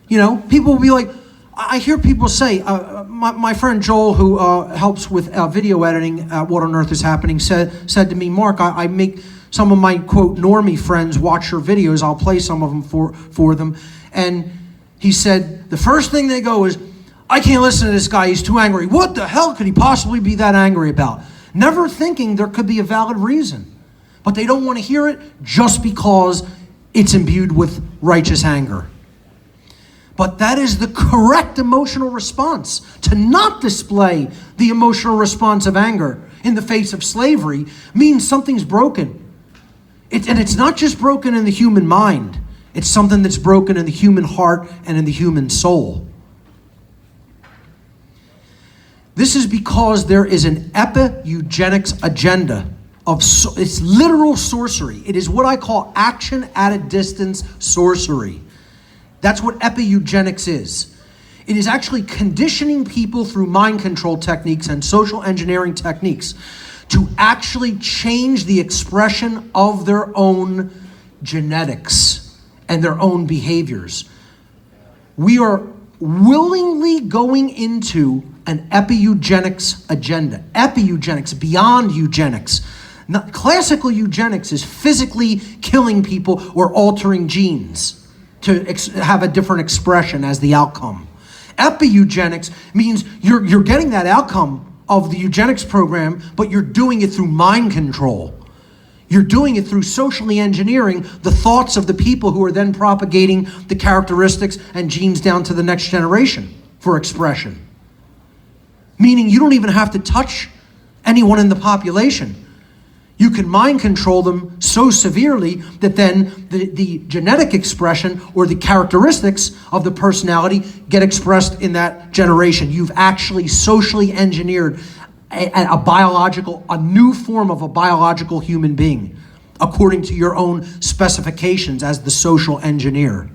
You know, people will be like, I hear people say, my friend Joel, who helps with video editing at What on Earth is Happening, said to me, Mark, I make some of my, quote, normie friends watch your videos. I'll play some of them for them. And he said, the first thing they go is, I can't listen to this guy, he's too angry. What the hell could he possibly be that angry about? Never thinking there could be a valid reason. But they don't want to hear it just because it's imbued with righteous anger. But that is the correct emotional response. To not display the emotional response of anger in the face of slavery means something's broken. And it's not just broken in the human mind. It's something that's broken in the human heart and in the human soul. This is because there is an epi-eugenics agenda of it's literal sorcery. It is what I call action at a distance sorcery. That's what epi-eugenics is. It is actually conditioning people through mind control techniques and social engineering techniques to actually change the expression of their own genetics and their own behaviors. We are willingly going into an epi-eugenics agenda. Epi-eugenics, beyond eugenics. Classical eugenics is physically killing people or altering genes to have a different expression as the outcome. Epi-eugenics means you're getting that outcome of the eugenics program, but you're doing it through mind control. You're doing it through socially engineering the thoughts of the people who are then propagating the characteristics and genes down to the next generation for expression. Meaning you don't even have to touch anyone in the population. You can mind control them so severely that then the genetic expression or the characteristics of the personality get expressed in that generation. You've actually socially engineered a new form of a biological human being according to your own specifications as the social engineer.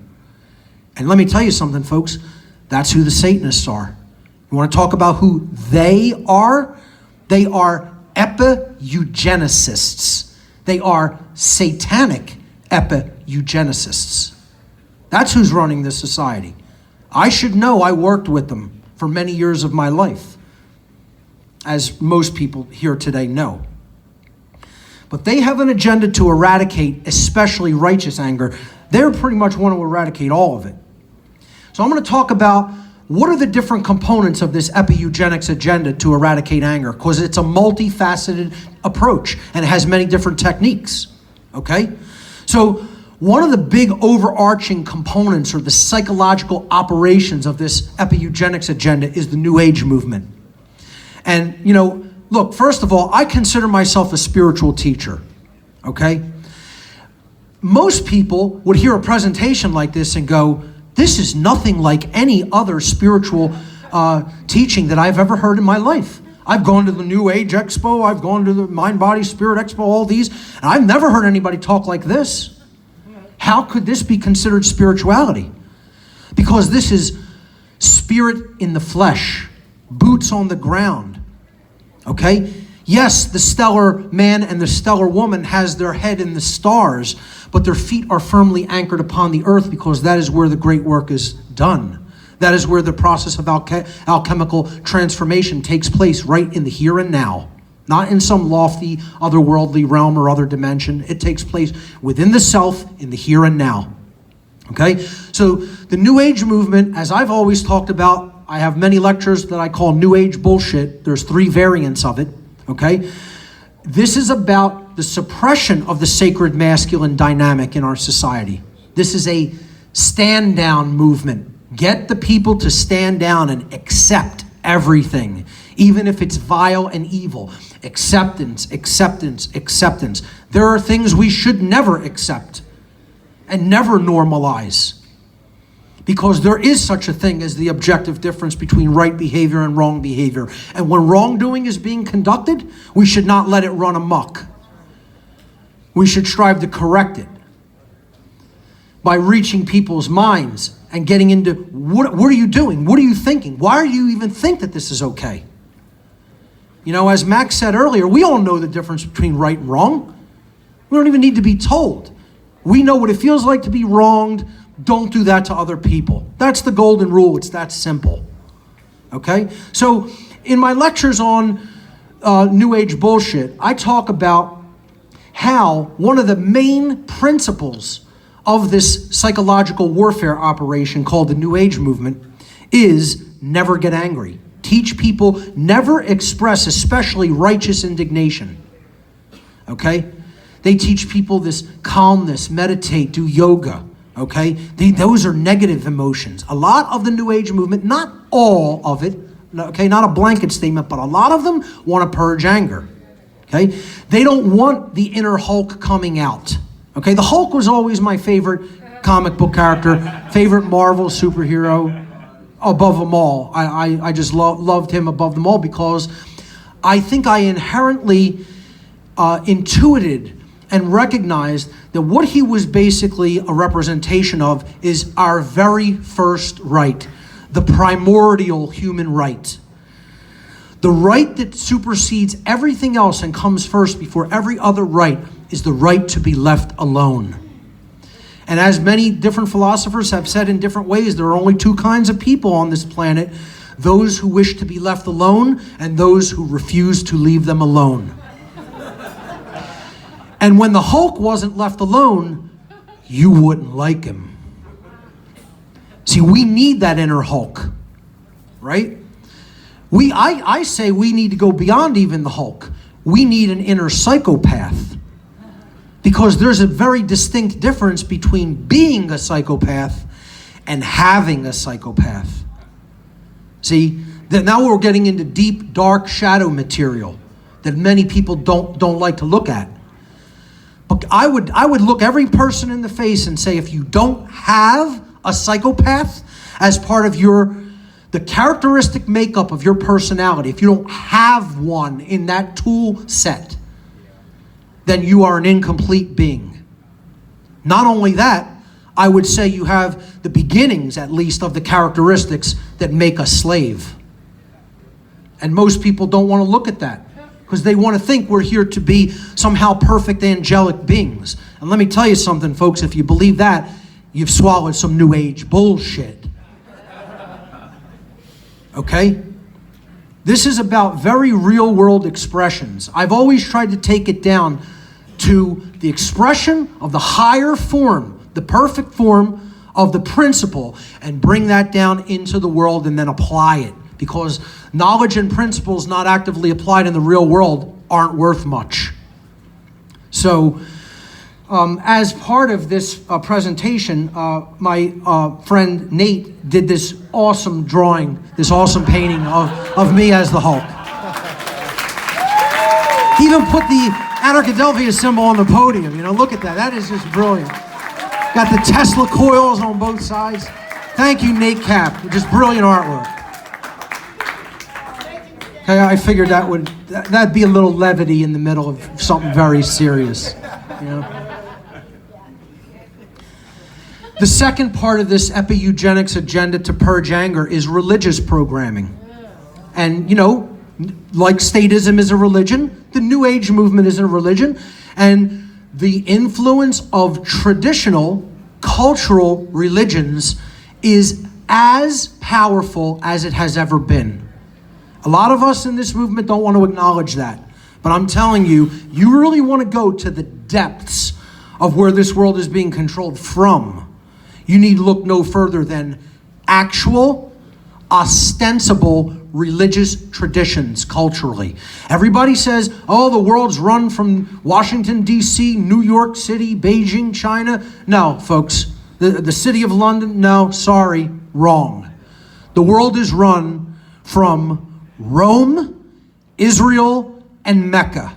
And let me tell you something, folks, that's who the Satanists are. You want to talk about who they are? They are epi-eugenicists. They are satanic epi-eugenicists. That's who's running this society. I should know. I worked with them for many years of my life, as most people here today know. But they have an agenda to eradicate, especially righteous anger. They pretty much want to eradicate all of it. So I'm going to talk about what are the different components of this epi-eugenics agenda to eradicate anger, because it's a multifaceted approach and it has many different techniques, okay? So one of the big overarching components or the psychological operations of this epi-eugenics agenda is the New Age movement. And, you know, look, first of all, I consider myself a spiritual teacher, okay? Most people would hear a presentation like this and go, this is nothing like any other spiritual teaching that I've ever heard in my life. I've gone to the New Age Expo, I've gone to the Mind, Body, Spirit Expo, all these, and I've never heard anybody talk like this. How could this be considered spirituality? Because this is spirit in the flesh, boots on the ground, okay? Yes, the stellar man and the stellar woman has their head in the stars, but their feet are firmly anchored upon the earth because that is where the great work is done. That is where the process of alchemical transformation takes place, right in the here and now. Not in some lofty, otherworldly realm or other dimension. It takes place within the self, in the here and now. Okay? So the New Age movement, as I've always talked about, I have many lectures that I call New Age bullshit. There's 3 variants of it. Okay? This is about the suppression of the sacred masculine dynamic in our society. This is a stand down movement. Get the people to stand down and accept everything, even if it's vile and evil. Acceptance, acceptance, acceptance. There are things we should never accept and never normalize, because there is such a thing as the objective difference between right behavior and wrong behavior. And when wrongdoing is being conducted, we should not let it run amok. We should strive to correct it by reaching people's minds and getting into, what are you doing? What are you thinking? Why do you even think that this is okay? You know, as Max said earlier, we all know the difference between right and wrong. We don't even need to be told. We know what it feels like to be wronged. Don't do that to other people. That's the golden rule. It's that simple. Okay? So in my lectures on New Age bullshit, I talk about how one of the main principles of this psychological warfare operation called the New Age movement is never get angry. Teach people never express, especially righteous indignation. Okay? They teach people this calmness, meditate, do yoga. Okay? Those are negative emotions. A lot of the New Age movement, not all of it, okay, not a blanket statement, but a lot of them want to purge anger. Okay? They don't want the inner Hulk coming out. Okay? The Hulk was always my favorite comic book character, favorite Marvel superhero above them all. I just loved him above them all because I think I inherently intuited and recognized that what he was basically a representation of is our very first right, the primordial human right. The right that supersedes everything else and comes first before every other right is the right to be left alone. And as many different philosophers have said in different ways, there are only two kinds of people on this planet: those who wish to be left alone and those who refuse to leave them alone. And when the Hulk wasn't left alone, you wouldn't like him. See, we need that inner Hulk, right? I say we need to go beyond even the Hulk. We need an inner psychopath. Because there's a very distinct difference between being a psychopath and having a psychopath. See, that now we're getting into deep, dark shadow material that many people don't like to look at. But I would look every person in the face and say, if you don't have a psychopath as part of the characteristic makeup of your personality, if you don't have one in that tool set, then you are an incomplete being. Not only that, I would say you have the beginnings, at least, of the characteristics that make a slave. And most people don't want to look at that because they want to think we're here to be somehow perfect angelic beings. And let me tell you something, folks, if you believe that, you've swallowed some New Age bullshit. Okay? This is about very real world expressions. I've always tried to take it down to the expression of the higher form, the perfect form of the principle, and bring that down into the world and then apply it. Because knowledge and principles not actively applied in the real world aren't worth much. So, as part of this presentation, my friend Nate did this awesome drawing, this awesome painting of me as the Hulk. He even put the Anarchadelphia symbol on the podium. You know, look at that. That is just brilliant. Got the Tesla coils on both sides. Thank you, Nate Cap. Just brilliant artwork. Okay, I figured that'd be a little levity in the middle of something very serious. You know. The second part of this epi-eugenics agenda to purge anger is religious programming. And, you know, like statism is a religion, the New Age movement is a religion, and the influence of traditional cultural religions is as powerful as it has ever been. A lot of us in this movement don't want to acknowledge that. But I'm telling you, you really want to go to the depths of where this world is being controlled from. You need to look no further than actual, ostensible religious traditions culturally. Everybody says, oh, the world's run from Washington, D.C., New York City, Beijing, China. No, folks, the city of London, no, sorry, wrong. The world is run from Rome, Israel, and Mecca.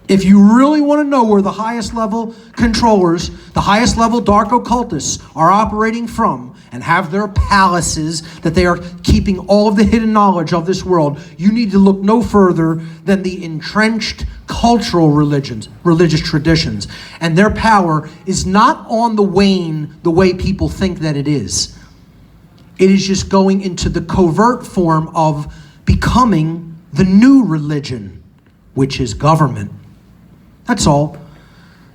If you really want to know where the highest level controllers, the highest level dark occultists are operating from and have their palaces that they are keeping all of the hidden knowledge of this world, you need to look no further than the entrenched cultural religions, religious traditions. And their power is not on the wane the way people think that it is. It is just going into the covert form of becoming the new religion, which is government. That's all.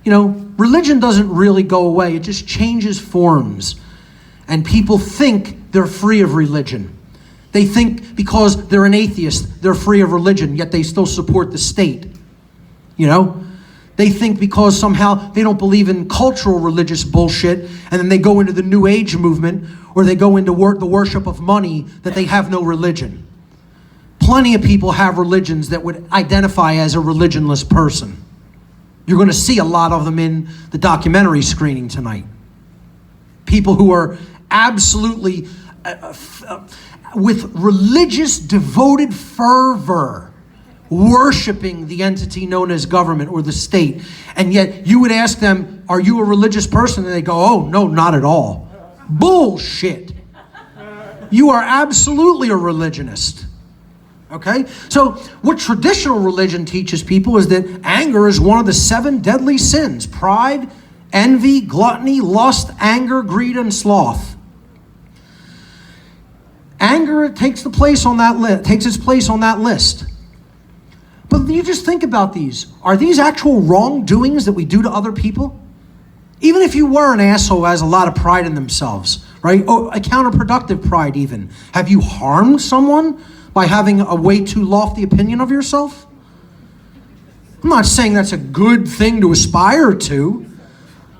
You know, religion doesn't really go away. It just changes forms. And people think they're free of religion. They think because they're an atheist, they're free of religion, yet they still support the state. You know? They think because somehow they don't believe in cultural religious bullshit, and then they go into the New Age movement, or they go into the worship of money, that they have no religion. Plenty of people have religions that would identify as a religionless person. You're going to see a lot of them in the documentary screening tonight. People who are absolutely, with religious, devoted fervor, worshiping the entity known as government or the state. And yet you would ask them, are you a religious person? And they go, oh, no, not at all. Bullshit. You are absolutely a religionist. Okay? So what traditional religion teaches people is that anger is one of the 7 deadly sins: pride, envy, gluttony, lust, anger, greed, and sloth. Anger takes its place on that list. But you just think about these. Are these actual wrongdoings that we do to other people? Even if you were an asshole who has a lot of pride in themselves, right? Or a counterproductive pride even. Have you harmed someone by having a way too lofty opinion of yourself? I'm not saying that's a good thing to aspire to.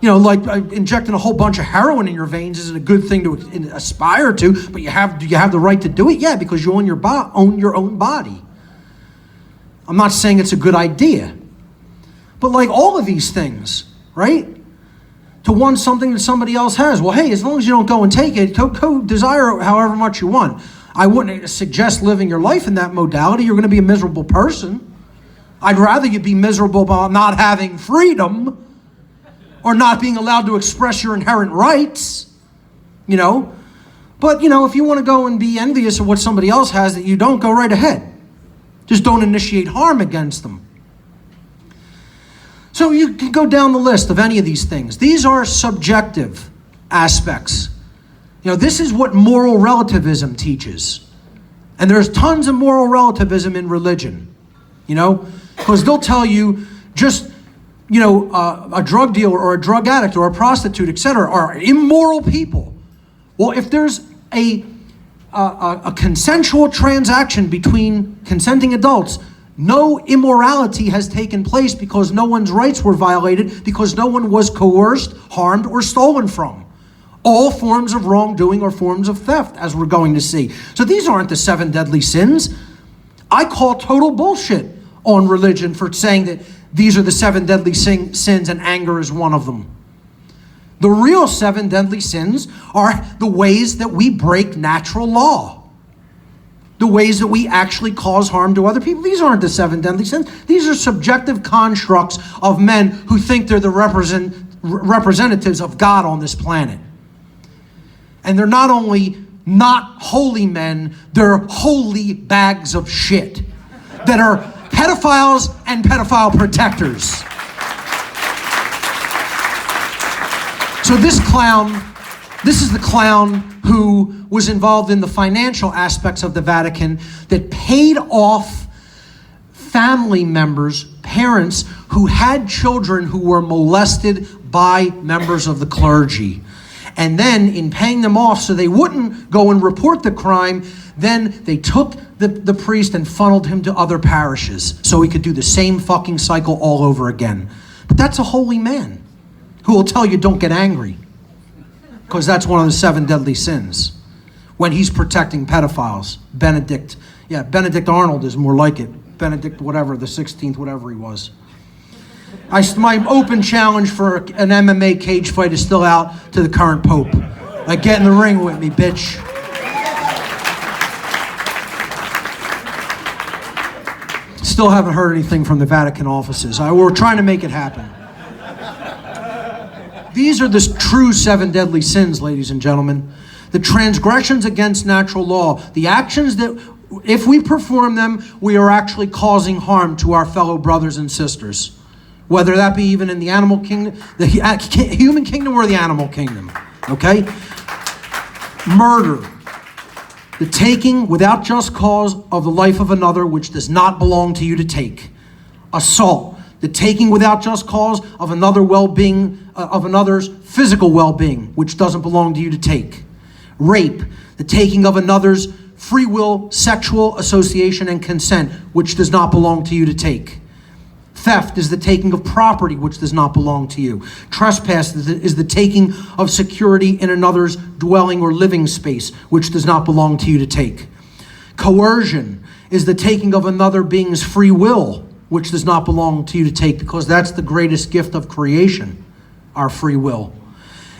You know, like injecting a whole bunch of heroin in your veins isn't a good thing to aspire to, but do you have the right to do it? Yeah, because you own your own body. I'm not saying it's a good idea. But like all of these things, right? To want something that somebody else has. Well, hey, as long as you don't go and take it, go desire it however much you want. I wouldn't suggest living your life in that modality. You're going to be a miserable person. I'd rather you be miserable about not having freedom or not being allowed to express your inherent rights, you know. But, you know, if you want to go and be envious of what somebody else has that you don't, go right ahead. Just don't initiate harm against them. So you can go down the list of any of these things. These are subjective aspects. You know, this is what moral relativism teaches. And there's tons of moral relativism in religion, you know, because they'll tell you just, you know, a drug dealer or a drug addict or a prostitute, etc., are immoral people. Well, if there's a consensual transaction between consenting adults, no immorality has taken place because no one's rights were violated, because no one was coerced, harmed, or stolen from. All forms of wrongdoing are forms of theft, as we're going to see. So these aren't the 7 deadly sins. I call total bullshit on religion for saying that these are the 7 deadly sins and anger is one of them. The real 7 deadly sins are the ways that we break natural law. The ways that we actually cause harm to other people. These aren't the 7 deadly sins. These are subjective constructs of men who think they're the representatives of God on this planet. And they're not only not holy men, they're holy bags of shit that are pedophiles and pedophile protectors. So this is the clown who was involved in the financial aspects of the Vatican that paid off family members, parents who had children who were molested by members of the clergy. And then in paying them off so they wouldn't go and report the crime, then they took the priest and funneled him to other parishes so he could do the same fucking cycle all over again. But that's a holy man who will tell you don't get angry, because that's one of the 7 deadly sins when he's protecting pedophiles. Benedict Arnold is more like it. Benedict whatever, the 16th, whatever he was. My open challenge for an MMA cage fight is still out to the current Pope. Like, get in the ring with me, bitch. Still haven't heard anything from the Vatican offices. We're trying to make it happen. These are the true 7 deadly sins, ladies and gentlemen. The transgressions against natural law. The actions that, if we perform them, we are actually causing harm to our fellow brothers and sisters. Whether that be even in the animal kingdom, the human kingdom or the animal kingdom. Okay? Murder. The taking without just cause of the life of another which does not belong to you to take. Assault. The taking without just cause of another well-being, of another's physical well-being, which doesn't belong to you to take. Rape. The taking of another's free will, sexual association, and consent, which does not belong to you to take. Theft is the taking of property which does not belong to you. Trespass is the taking of security in another's dwelling or living space which does not belong to you to take. Coercion is the taking of another being's free will which does not belong to you to take, because that's the greatest gift of creation, our free will.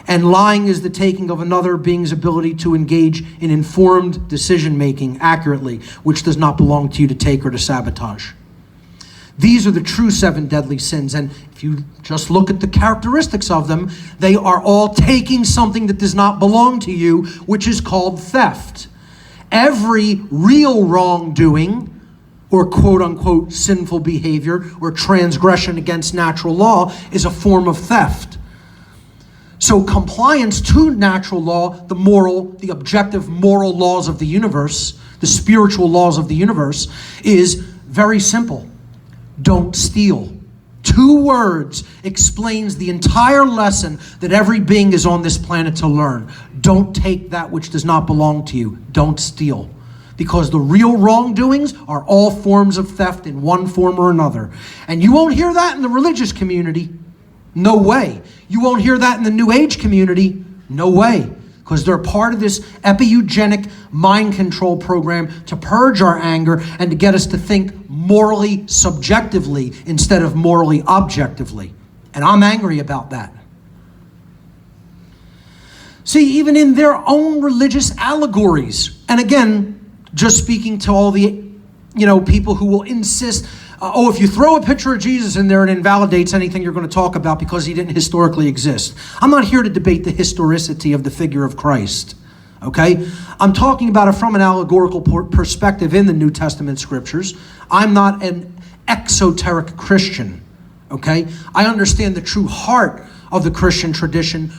And lying is the taking of another being's ability to engage in informed decision-making accurately, which does not belong to you to take or to sabotage. These are the true 7 deadly sins, and if you just look at the characteristics of them, they are all taking something that does not belong to you, which is called theft. Every real wrongdoing, or quote-unquote sinful behavior, or transgression against natural law, is a form of theft. So compliance to natural law, the objective moral laws of the universe, the spiritual laws of the universe, is very simple. Don't steal. 2 words explains the entire lesson that every being is on this planet to learn. Don't take that which does not belong to you. Don't steal. Because the real wrongdoings are all forms of theft in one form or another. And you won't hear that in the religious community. No way. You won't hear that in the New Age community. No way. Because they're part of this epi-eugenic mind control program to purge our anger and to get us to think morally subjectively instead of morally objectively. And I'm angry about that. See, even in their own religious allegories, and again, just speaking to all the, people who will insist, if you throw a picture of Jesus in there, it invalidates anything you're going to talk about because he didn't historically exist. I'm not here to debate the historicity of the figure of Christ, okay? I'm talking about it from an allegorical perspective in the New Testament scriptures. I'm not an exoteric Christian, okay? I understand the true heart of the Christian tradition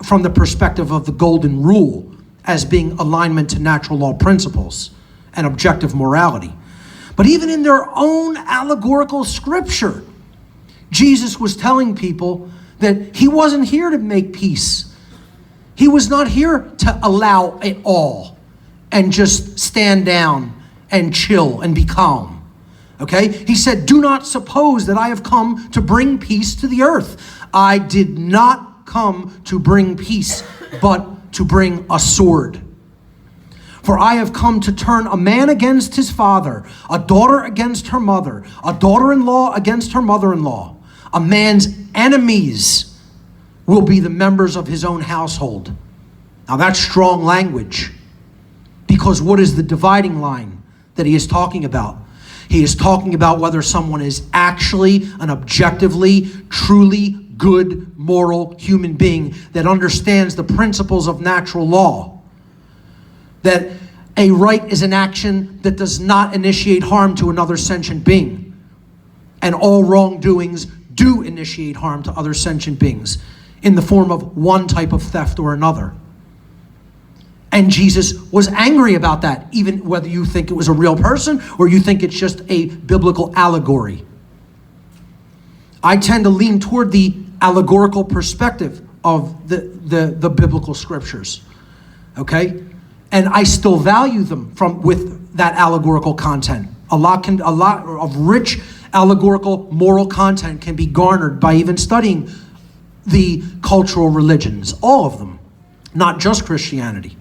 from the perspective of the golden rule as being alignment to natural law principles and objective morality. But even in their own allegorical scripture, Jesus was telling people that he wasn't here to make peace. He was not here to allow it all and just stand down and chill and be calm. Okay? He said, do not suppose that I have come to bring peace to the earth. I did not come to bring peace, but to bring a sword. For I have come to turn a man against his father, a daughter against her mother, a daughter-in-law against her mother-in-law. A man's enemies will be the members of his own household. Now that's strong language. Because what is the dividing line that he is talking about? He is talking about whether someone is actually an objectively, truly good, moral human being that understands the principles of natural law. That a right is an action that does not initiate harm to another sentient being. And all wrongdoings do initiate harm to other sentient beings in the form of one type of theft or another. And Jesus was angry about that, even whether you think it was a real person or you think it's just a biblical allegory. I tend to lean toward the allegorical perspective of the biblical scriptures. Okay? And I still value them with that allegorical content. A lot of rich allegorical moral content can be garnered by even studying the cultural religions, all of them, not just Christianity.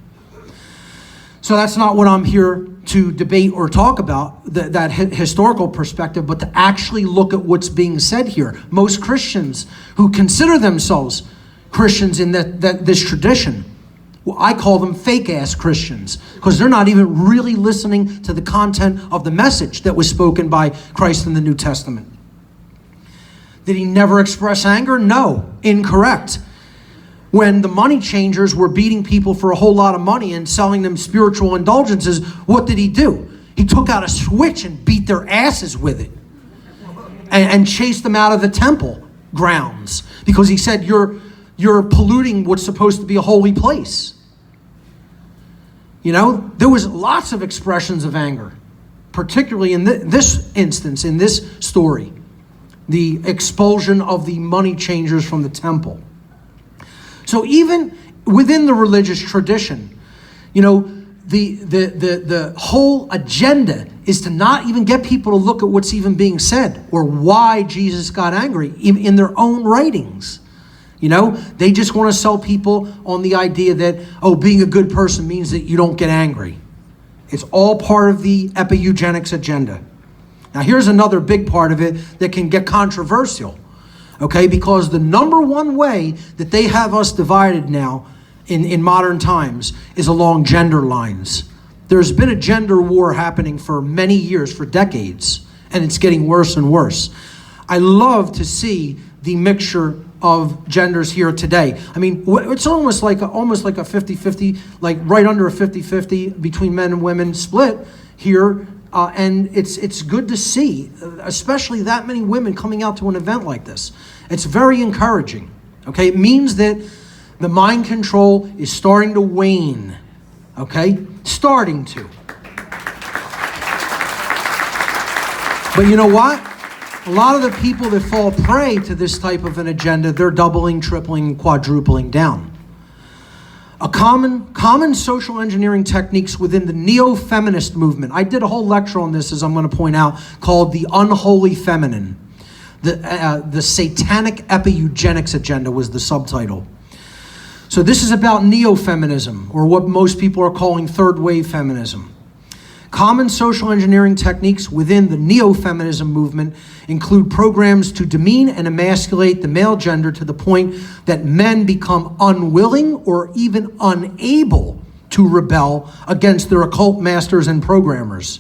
So that's not what I'm here to debate or talk about, that historical perspective, but to actually look at what's being said here. Most Christians who consider themselves Christians in this tradition, well, I call them fake-ass Christians, because they're not even really listening to the content of the message that was spoken by Christ in the New Testament. Did he never express anger? No, incorrect. When the money changers were beating people for a whole lot of money and selling them spiritual indulgences, what did he do? He took out a switch and beat their asses with it and chased them out of the temple grounds because he said, you're polluting what's supposed to be a holy place. There was lots of expressions of anger, particularly in this instance, in this story, the expulsion of the money changers from the temple. So even within the religious tradition, the whole agenda is to not even get people to look at what's even being said or why Jesus got angry in their own writings. They just want to sell people on the idea that, being a good person means that you don't get angry. It's all part of the epi-eugenics agenda. Now here's another big part of it that can get controversial. Okay, because the number one way that they have us divided now in modern times is along gender lines. There's been a gender war happening for many years, for decades, and it's getting worse and worse. I love to see the mixture of genders here today. I mean, it's almost like a 50-50, like right under a 50-50 between men and women split here. And it's good to see, especially that many women coming out to an event like this. It's very encouraging. Okay, it means that the mind control is starting to wane. Okay, starting to. But you know what? a lot of the people that fall prey to this type of an agenda, they're doubling, tripling, quadrupling down. A common social engineering techniques within the neo-feminist movement. I did a whole lecture on this, as I'm going to point out, called the unholy feminine. The satanic epi-eugenics agenda was the subtitle. So this is about neo-feminism, or what most people are calling third-wave feminism. Common social engineering techniques within the neo-feminism movement include programs to demean and emasculate the male gender to the point that men become unwilling or even unable to rebel against their occult masters and programmers.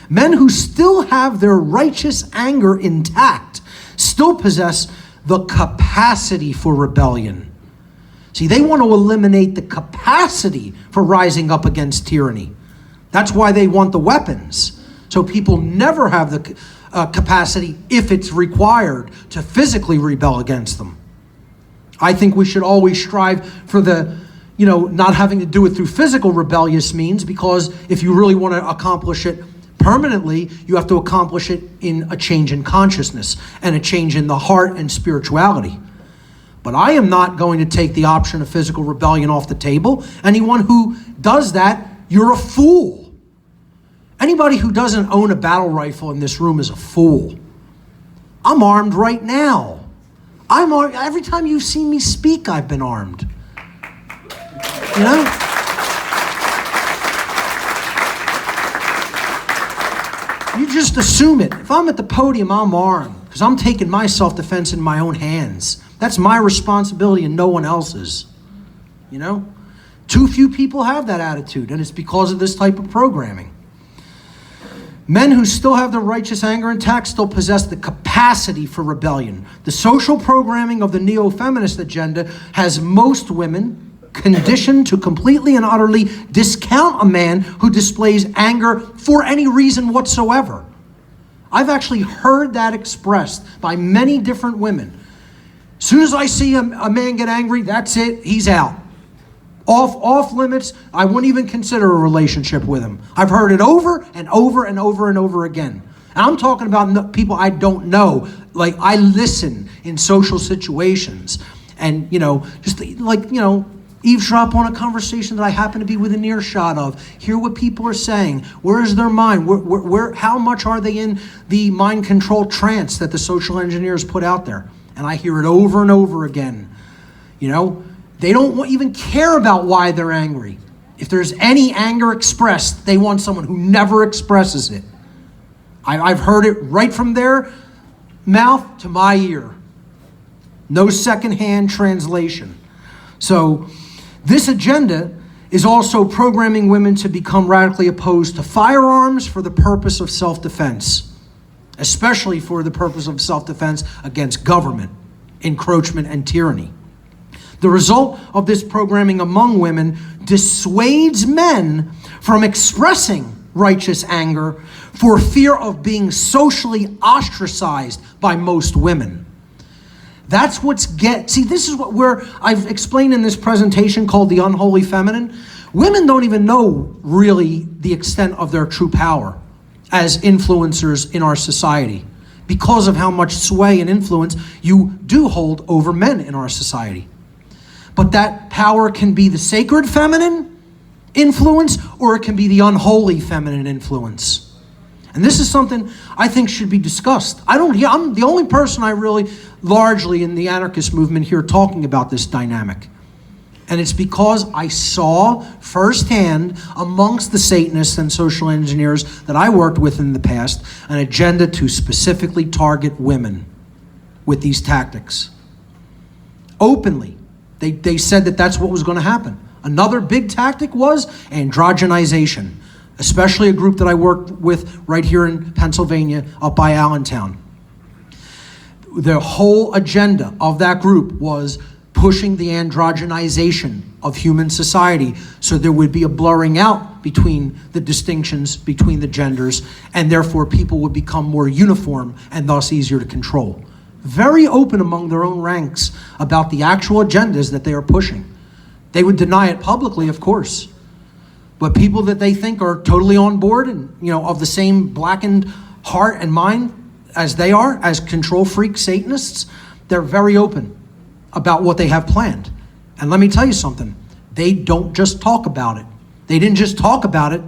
Men who still have their righteous anger intact still possess the capacity for rebellion. See, they want to eliminate the capacity for rising up against tyranny. That's why they want the weapons. So people never have the capacity, if it's required, to physically rebel against them. I think we should always strive for the, not having to do it through physical rebellious means, because if you really want to accomplish it permanently, you have to accomplish it in a change in consciousness and a change in the heart and spirituality. But I am not going to take the option of physical rebellion off the table. Anyone who does that, you're a fool. Anybody who doesn't own a battle rifle in this room is a fool. I'm armed right now. I'm armed. Every time you've seen me speak, I've been armed. You just assume it. If I'm at the podium, I'm armed, because I'm taking my self-defense in my own hands. That's my responsibility and no one else's. Too few people have that attitude, and it's because of this type of programming. Men who still have their righteous anger intact still possess the capacity for rebellion. The social programming of the neo-feminist agenda has most women conditioned to completely and utterly discount a man who displays anger for any reason whatsoever. I've actually heard that expressed by many different women. As soon as I see a man get angry, that's it, he's out. Off limits, I wouldn't even consider a relationship with him. I've heard it over and over and over and over again. And I'm talking about people I don't know. Like, I listen in social situations and, eavesdrop on a conversation that I happen to be within earshot of, hear what people are saying, where is their mind, how much are they in the mind control trance that the social engineers put out there? And I hear it over and over again. They don't even care about why they're angry. If there's any anger expressed, they want someone who never expresses it. I've heard it right from their mouth to my ear. No secondhand translation. So this agenda is also programming women to become radically opposed to firearms for the purpose of self-defense, especially for the purpose of self-defense against government, encroachment, and tyranny. The result of this programming among women dissuades men from expressing righteous anger for fear of being socially ostracized by most women. That's see, this is where I've explained in this presentation called The Unholy Feminine. Women don't even know really the extent of their true power as influencers in our society, because of how much sway and influence you do hold over men in our society. But that power can be the sacred feminine influence, or it can be the unholy feminine influence. And this is something I think should be discussed. I'm the only person I really, largely in the anarchist movement here, talking about this dynamic. And it's because I saw firsthand amongst the Satanists and social engineers that I worked with in the past an agenda to specifically target women with these tactics. Openly. They said that that's what was going to happen. Another big tactic was androgenization, especially a group that I worked with right here in Pennsylvania up by Allentown. The whole agenda of that group was pushing the androgenization of human society so there would be a blurring out between the distinctions between the genders, and therefore people would become more uniform and thus easier to control. Very open among their own ranks about the actual agendas that they are pushing. They would deny it publicly, of course. But people that they think are totally on board and, of the same blackened heart and mind, as they are, as control freak Satanists, they're very open about what they have planned. And let me tell you something, they don't just talk about it. They didn't just talk about it.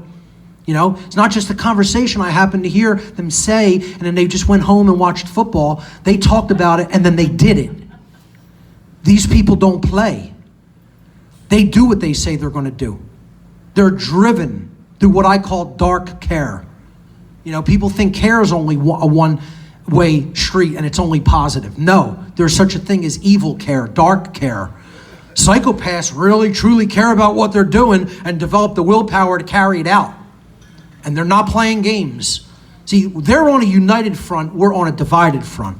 You know, it's not just a conversation I happened to hear them say, and then they just went home and watched football. They talked about it, and then they did it. These people don't play. They do what they say they're going to do. They're driven through what I call dark care. You know, people think care is only a one-way street and it's only positive. No, there's such a thing as evil care, dark care. Psychopaths really, truly care about what they're doing and develop the willpower to carry it out. And they're not playing games. See, they're on a united front, we're on a divided front.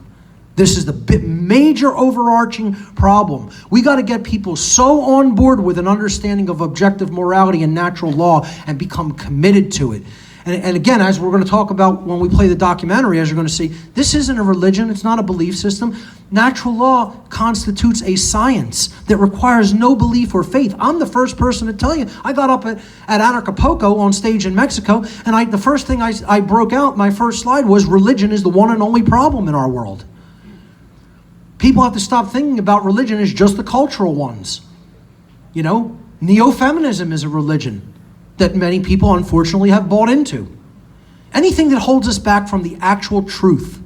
This is the major overarching problem. We got to get people so on board with an understanding of objective morality and natural law and become committed to it. And again, as we're going to talk about when we play the documentary, as you're going to see, this isn't a religion, it's not a belief system. Natural law constitutes a science that requires no belief or faith. I'm the first person to tell you. I got up at Anarchadelphia on stage in Mexico, and the first thing I broke out, my first slide was religion is the one and only problem in our world. People have to stop thinking about religion as just the cultural ones. You know, neo-feminism is a religion that many people unfortunately have bought into. Anything that holds us back from the actual truth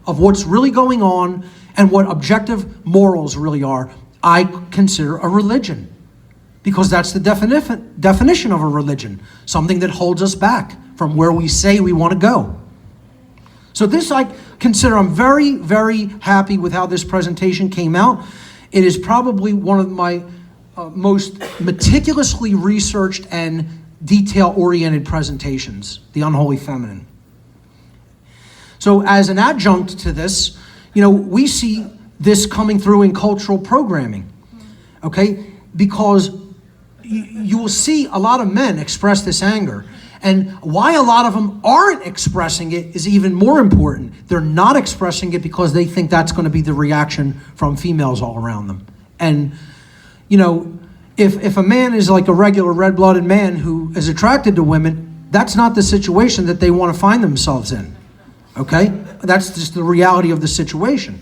of what's really going on and what objective morals really are, I consider a religion. Because that's the definition of a religion, something that holds us back from where we say we want to go. So this I consider, I'm very, very happy with how this presentation came out. It is probably one of my most meticulously researched and detail-oriented presentations, The Unholy Feminine. So as an adjunct to this, you know, we see this coming through in cultural programming, okay? Because you will see a lot of men express this anger. And why a lot of them aren't expressing it is even more important. They're not expressing it because they think that's going to be the reaction from females all around them. And, you know, if a man is like a regular red-blooded man who is attracted to women, that's not the situation that they want to find themselves in, okay? That's just the reality of the situation.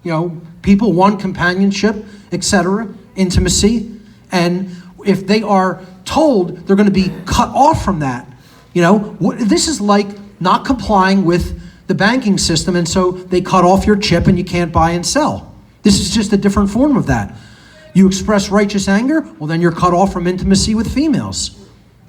You know, people want companionship, etc., intimacy, and if they are told they're going to be cut off from that, you know, this is like not complying with the banking system, and so they cut off your chip and you can't buy and sell. This is just a different form of that. You express righteous anger, well then you're cut off from intimacy with females.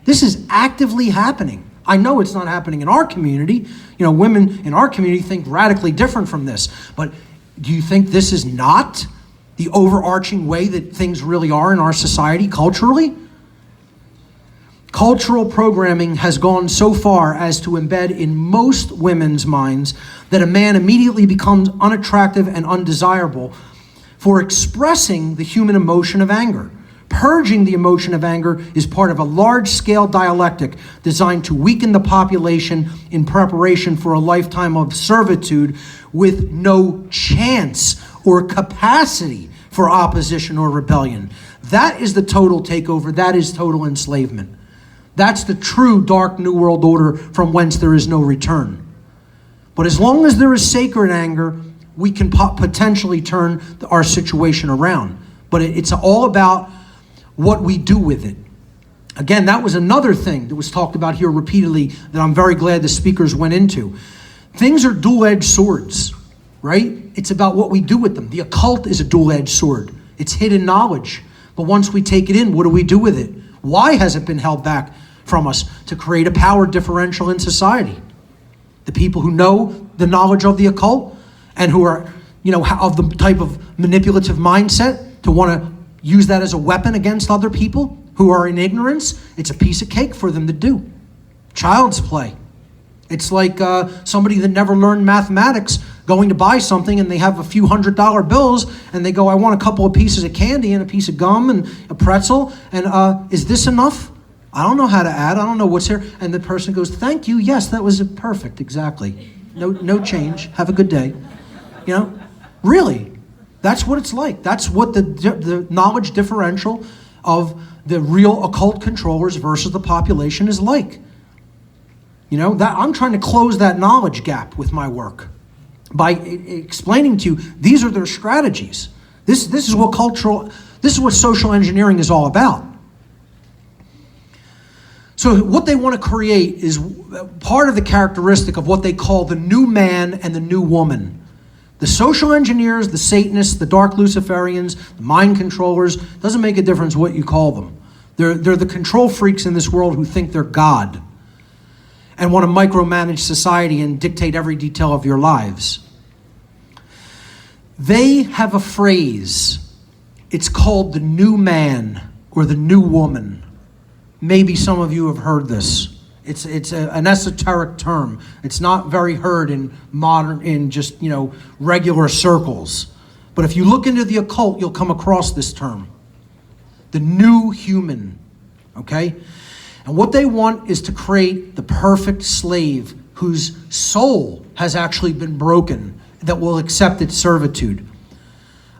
This is actively happening. I know it's not happening in our community. You know, women in our community think radically different from this. But do you think this is not the overarching way that things really are in our society culturally? Cultural programming has gone so far as to embed in most women's minds that a man immediately becomes unattractive and undesirable for expressing the human emotion of anger. Purging the emotion of anger is part of a large-scale dialectic designed to weaken the population in preparation for a lifetime of servitude with no chance or capacity for opposition or rebellion. That is the total takeover. That is total enslavement. That's the true dark New World Order from whence there is no return. But as long as there is sacred anger, we can potentially turn our situation around. But it's all about what we do with it. Again, that was another thing that was talked about here repeatedly that I'm very glad the speakers went into. Things are dual-edged swords, right? It's about what we do with them. The occult is a dual-edged sword. It's hidden knowledge. But once we take it in, what do we do with it? Why has it been held back from us? To create a power differential in society. The people who know the knowledge of the occult and who are, you know, of the type of manipulative mindset to want to use that as a weapon against other people who are in ignorance, it's a piece of cake for them to do. Child's play. It's like somebody that never learned mathematics going to buy something and they have a few $100 bills and they go, I want a couple of pieces of candy and a piece of gum and a pretzel, and is this enough? I don't know how to add, I don't know what's here. And the person goes, thank you, yes, that was perfect, exactly. No change, have a good day. You know, really, that's what it's like. That's what the knowledge differential of the real occult controllers versus the population is like. You know, that I'm trying to close that knowledge gap with my work by explaining to you these are their strategies. This is what social engineering is all about. So what they want to create is part of the characteristic of what they call the new man and the new woman. The social engineers, the Satanists, the dark Luciferians, the mind controllers, doesn't make a difference what you call them. They're the control freaks in this world who think they're God and want to micromanage society and dictate every detail of your lives. They have a phrase. It's called the new man or the new woman. Maybe some of you have heard this. It's an esoteric term. It's not very heard in just, regular circles. But if you look into the occult, you'll come across this term. The new human, okay? And what they want is to create the perfect slave whose soul has actually been broken, that will accept its servitude.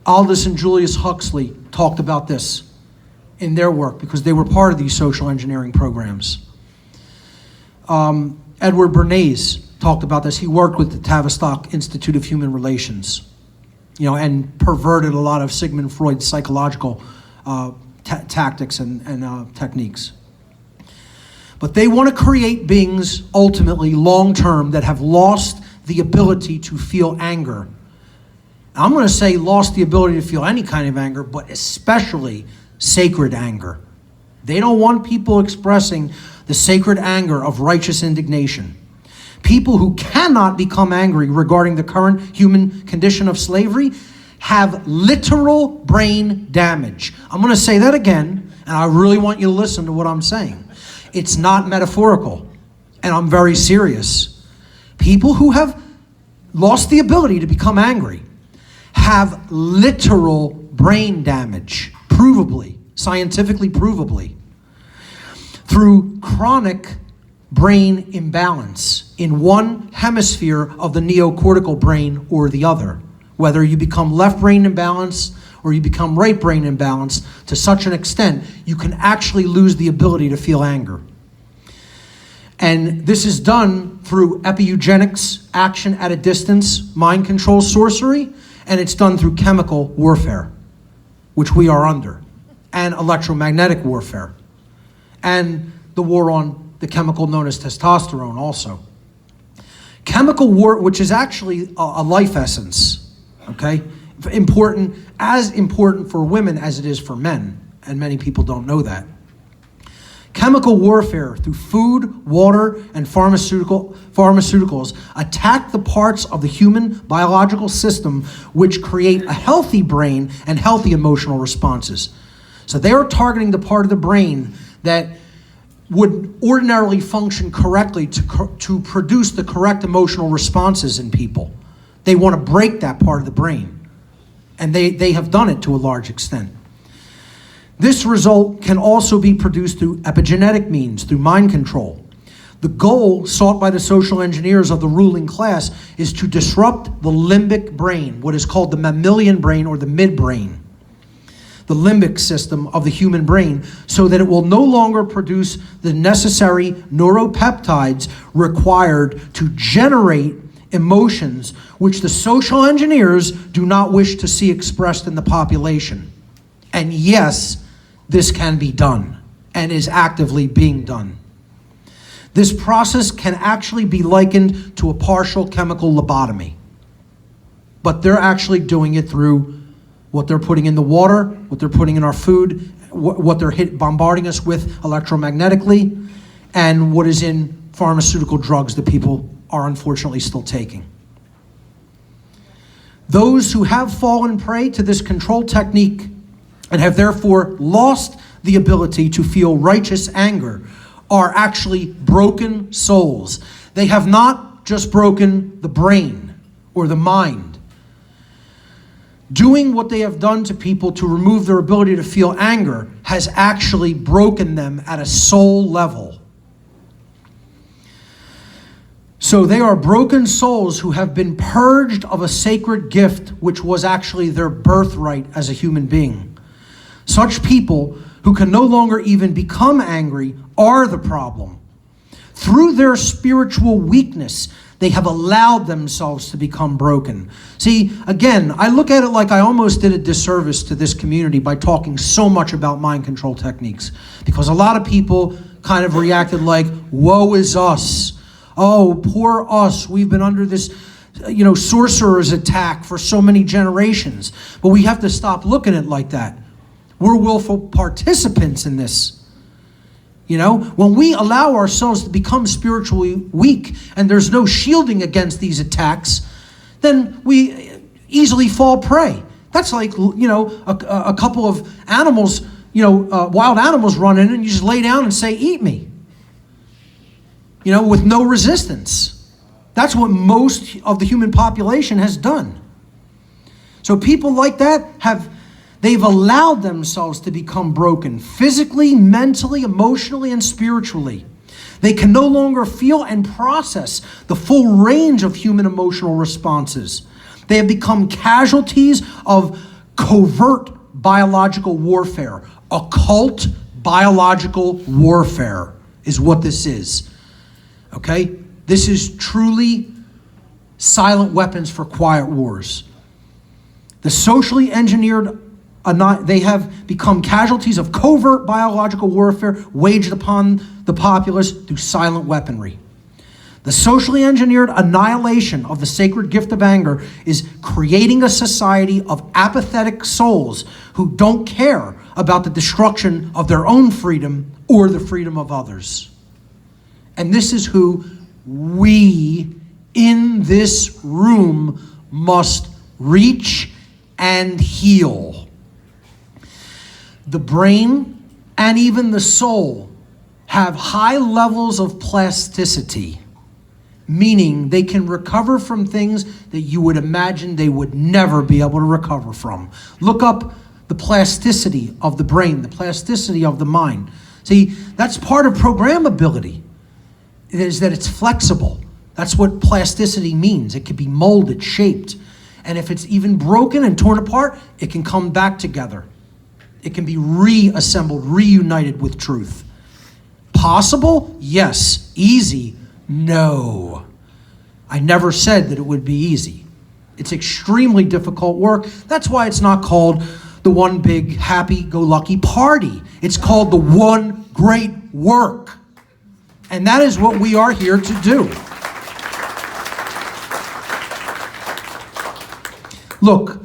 Aldous and Julius Huxley talked about this in their work because they were part of these social engineering programs. Edward Bernays talked about this. He worked with the Tavistock Institute of Human Relations, and perverted a lot of Sigmund Freud's psychological tactics and techniques. But they want to create beings, ultimately, long-term, that have lost the ability to feel anger. I'm going to say lost the ability to feel any kind of anger, but especially sacred anger. They don't want people expressing the sacred anger of righteous indignation. People who cannot become angry regarding the current human condition of slavery have literal brain damage. I'm going to say that again, and I really want you to listen to what I'm saying. It's not metaphorical, and I'm very serious. People who have lost the ability to become angry have literal brain damage, provably, scientifically provably, through chronic brain imbalance in one hemisphere of the neocortical brain or the other. Whether you become left brain imbalance or you become right brain imbalance to such an extent, you can actually lose the ability to feel anger. And this is done through epiogenics, action at a distance, mind control sorcery, and it's done through chemical warfare, which we are under, and electromagnetic warfare, and the war on the chemical known as testosterone also. Chemical war, which is actually a life essence, okay? As important for women as it is for men, and many people don't know that. Chemical warfare through food, water, and pharmaceuticals attack the parts of the human biological system which create a healthy brain and healthy emotional responses. So they are targeting the part of the brain that would ordinarily function correctly to produce the correct emotional responses in people. They want to break that part of the brain. And they have done it to a large extent. This result can also be produced through epigenetic means, through mind control. The goal sought by the social engineers of the ruling class is to disrupt the limbic brain, what is called the mammalian brain or the midbrain, the limbic system of the human brain, so that it will no longer produce the necessary neuropeptides required to generate emotions which the social engineers do not wish to see expressed in the population. And yes, this can be done and is actively being done. This process can actually be likened to a partial chemical lobotomy. But they're actually doing it through what they're putting in the water, what they're putting in our food, what they're bombarding us with electromagnetically, and what is in pharmaceutical drugs that people are unfortunately still taking. Those who have fallen prey to this control technique and have therefore lost the ability to feel righteous anger are actually broken souls. They have not just broken the brain or the mind. Doing what they have done to people to remove their ability to feel anger has actually broken them at a soul level. So they are broken souls who have been purged of a sacred gift which was actually their birthright as a human being. Such people who can no longer even become angry are the problem. Through their spiritual weakness, they have allowed themselves to become broken. See, again, I look at it like I almost did a disservice to this community by talking so much about mind control techniques. Because a lot of people kind of reacted like, woe is us. Oh, poor us. We've been under this, sorcerer's attack for so many generations. But we have to stop looking at it like that. We're willful participants in this. When we allow ourselves to become spiritually weak and there's no shielding against these attacks, then we easily fall prey. That's like, a couple of animals, wild animals run in and you just lay down and say, eat me, with no resistance. That's what most of the human population has done. So people like that they've allowed themselves to become broken physically, mentally, emotionally, and spiritually. They can no longer feel and process the full range of human emotional responses. They have become casualties of covert biological warfare. Occult biological warfare is what this is. Okay? This is truly silent weapons for quiet wars. The socially engineered they have become casualties of covert biological warfare waged upon the populace through silent weaponry. The socially engineered annihilation of the sacred gift of anger is creating a society of apathetic souls who don't care about the destruction of their own freedom or the freedom of others. And this is who we in this room must reach and heal. The brain and even the soul have high levels of plasticity, meaning they can recover from things that you would imagine they would never be able to recover from. Look up the plasticity of the brain, the plasticity of the mind. See, that's part of programmability, is that it's flexible. That's what plasticity means. It can be molded, shaped. And if it's even broken and torn apart, it can come back together. It can be reassembled, reunited with truth. Possible? Yes. Easy? No. I never said that it would be easy. It's extremely difficult work. That's why it's not called the one big happy-go-lucky party. It's called the one great work. And that is what we are here to do. Look,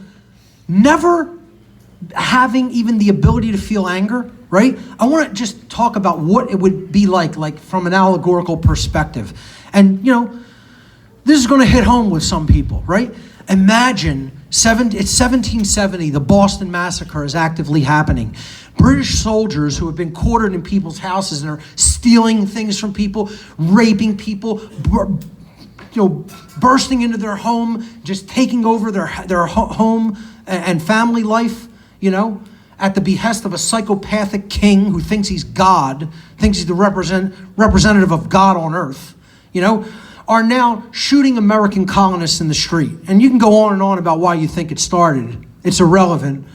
never having even the ability to feel anger, right? I want to just talk about what it would be like from an allegorical perspective. And, this is going to hit home with some people, right? Imagine, it's 1770, the Boston Massacre is actively happening. British soldiers who have been quartered in people's houses and are stealing things from people, raping people, bursting into their home, just taking over their home and family life, at the behest of a psychopathic king who thinks he's God, thinks he's the representative of God on earth, are now shooting American colonists in the street. And you can go on and on about why you think it started. It's irrelevant.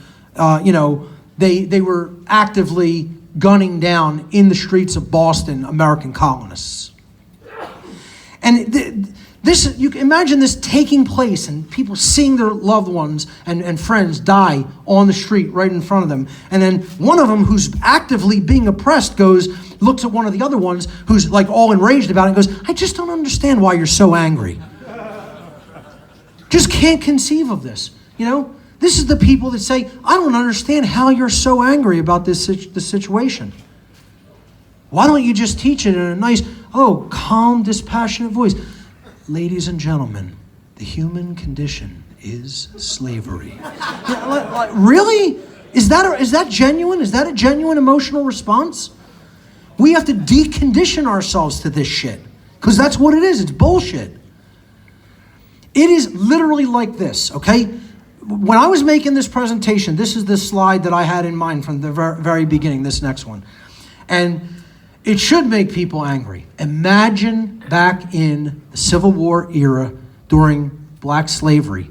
They were actively gunning down in the streets of Boston American colonists. And you can imagine this taking place and people seeing their loved ones and friends die on the street right in front of them. And then one of them who's actively being oppressed looks at one of the other ones who's like all enraged about it and goes, I just don't understand why you're so angry. Just can't conceive of this, This is the people that say, I don't understand how you're so angry about this situation. Why don't you just teach it in a nice, calm, dispassionate voice? Ladies and gentlemen, the human condition is slavery. Really? Is that genuine? Is that a genuine emotional response? We have to decondition ourselves to this shit, because that's what it is. It's bullshit. It is literally like this, okay? When I was making this presentation, this is the slide that I had in mind from the very beginning, this next one. And it should make people angry. Imagine back in the Civil War era during black slavery,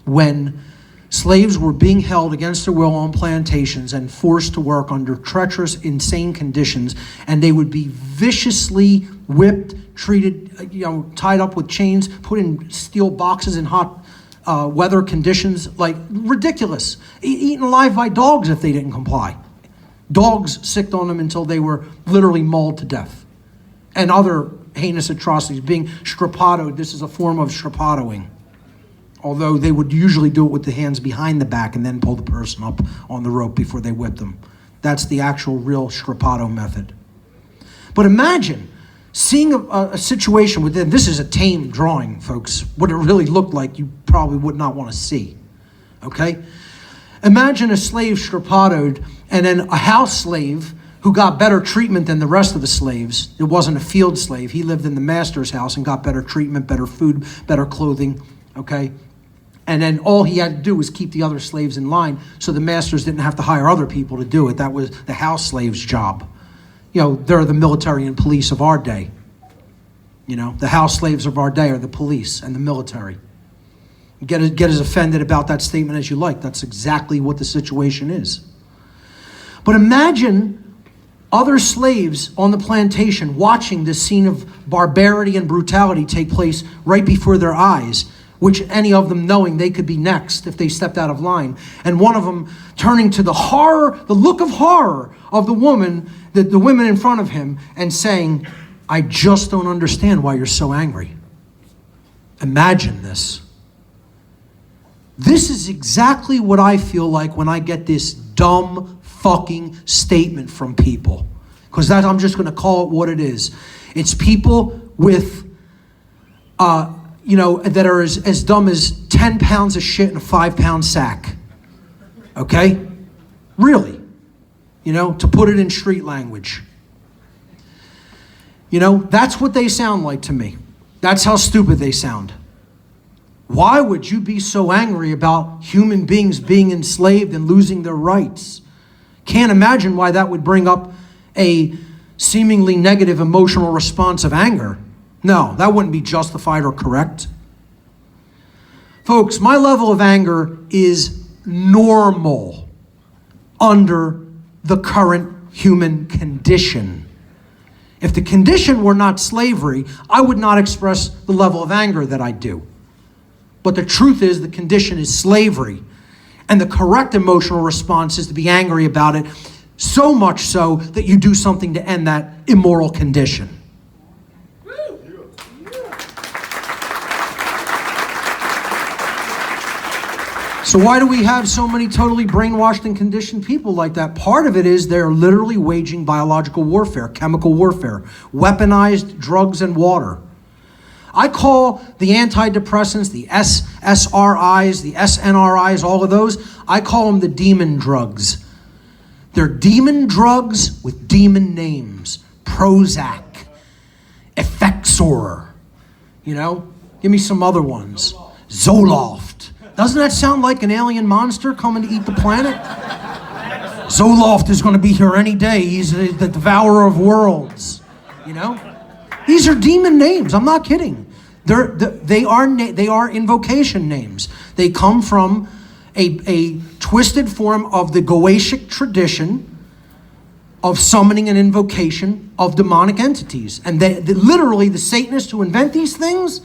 when slaves were being held against their will on plantations and forced to work under treacherous, insane conditions, and they would be viciously whipped, treated, tied up with chains, put in steel boxes in hot weather conditions, like ridiculous. Eaten alive by dogs if they didn't comply. Dogs sicked on them until they were literally mauled to death. And other heinous atrocities, being strappadoed. This is a form of strappadoing. Although they would usually do it with the hands behind the back and then pull the person up on the rope before they whip them. That's the actual real strappado method. But imagine seeing a situation within, this is a tame drawing, folks. What it really looked like, you probably would not want to see, okay? Imagine a slave strappadoed and then a house slave who got better treatment than the rest of the slaves. It wasn't a field slave. He lived in the master's house and got better treatment, better food, better clothing, okay? And then all he had to do was keep the other slaves in line so the masters didn't have to hire other people to do it. That was the house slave's job. They're the military and police of our day. The house slaves of our day are the police and the military. Get as offended about that statement as you like. That's exactly what the situation is. But imagine other slaves on the plantation watching this scene of barbarity and brutality take place right before their eyes, which any of them knowing they could be next if they stepped out of line. And one of them turning to the look of horror of the women in front of him and saying, "I just don't understand why you're so angry." Imagine this. This is exactly what I feel like when I get this dumb fucking statement from people. Because I'm just going to call it what it is. It's people with, that are as dumb as 10 pounds of shit in a 5-pound sack. Okay? Really. To put it in street language. That's what they sound like to me. That's how stupid they sound. Why would you be so angry about human beings being enslaved and losing their rights? Can't imagine why that would bring up a seemingly negative emotional response of anger. No, that wouldn't be justified or correct. Folks, my level of anger is normal under the current human condition. If the condition were not slavery, I would not express the level of anger that I do. But the truth is the condition is slavery. And the correct emotional response is to be angry about it, so much so that you do something to end that immoral condition. So why do we have so many totally brainwashed and conditioned people like that? Part of it is they're literally waging biological warfare, chemical warfare, weaponized drugs and water. I call the antidepressants, the SSRIs, the SNRIs, all of those, I call them the demon drugs. They're demon drugs with demon names. Prozac, Effexor, give me some other ones. Zoloft. Doesn't that sound like an alien monster coming to eat the planet? Zoloft is going to be here any day. He's the devourer of worlds. These are demon names. I'm not kidding. They are invocation names. They come from a twisted form of the Goetic tradition of summoning and invocation of demonic entities. And literally the Satanists who invent these things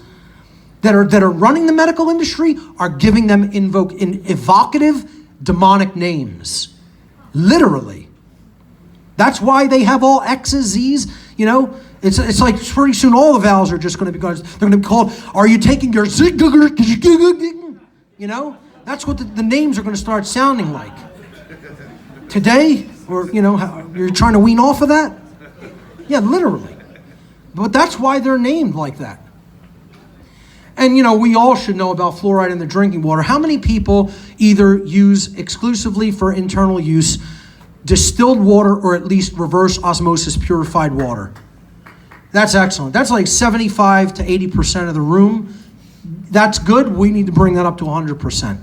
that are running the medical industry are giving them evocative demonic names. Literally. That's why they have all X's, Z's, It's like pretty soon all the vowels are just going to be, they're going to be called, are you taking your zig, That's what the names are going to start sounding like. Today, or, you're trying to wean off of that? Yeah, literally. But that's why they're named like that. And, we all should know about fluoride in the drinking water. How many people either use exclusively for internal use distilled water or at least reverse osmosis purified water? That's excellent. That's like 75 to 80% of the room. That's good. We need to bring that up to 100%.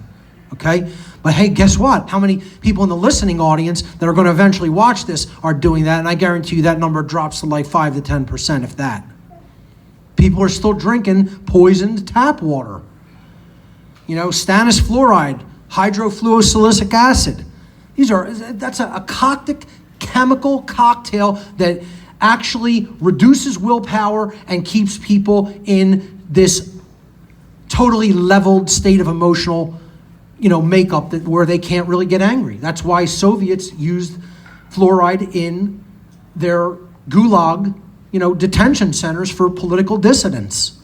Okay? But hey, guess what? How many people in the listening audience that are going to eventually watch this are doing that? And I guarantee you that number drops to like 5 to 10%, if that. People are still drinking poisoned tap water. Stannous fluoride, hydrofluosilicic acid. That's a caustic chemical cocktail that actually reduces willpower and keeps people in this totally leveled state of emotional, makeup where they can't really get angry. That's why Soviets used fluoride in their gulag, detention centers for political dissidents.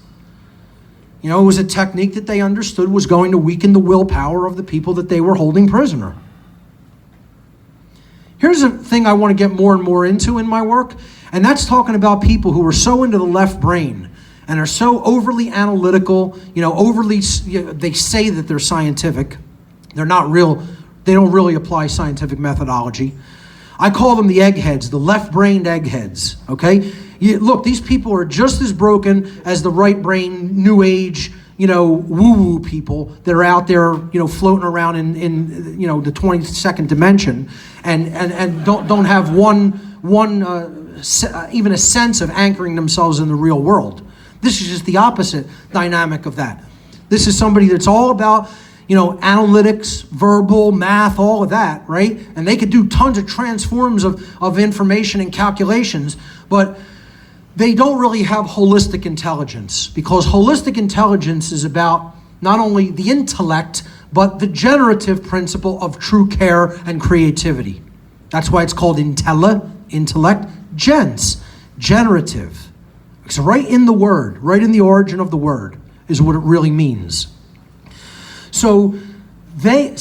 It was a technique that they understood was going to weaken the willpower of the people that they were holding prisoner. Here's a thing I want to get more and more into in my work, and that's talking about people who are so into the left brain and are so overly analytical, they say that they're scientific. They're not real. They don't really apply scientific methodology. I call them the eggheads, the left-brained eggheads, okay? Look, these people are just as broken as the right-brain, new age, woo-woo people that are out there, floating around in the 22nd dimension and don't have even a sense of anchoring themselves in the real world. This is just the opposite dynamic of that. This is somebody that's all about, analytics, verbal, math, all of that, right? And they could do tons of transforms of information and calculations, but they don't really have holistic intelligence, because holistic intelligence is about not only the intellect, but the generative principle of true care and creativity. That's why it's called intellect, gens, generative. It's right in the word, right in the origin of the word is what it really means. So they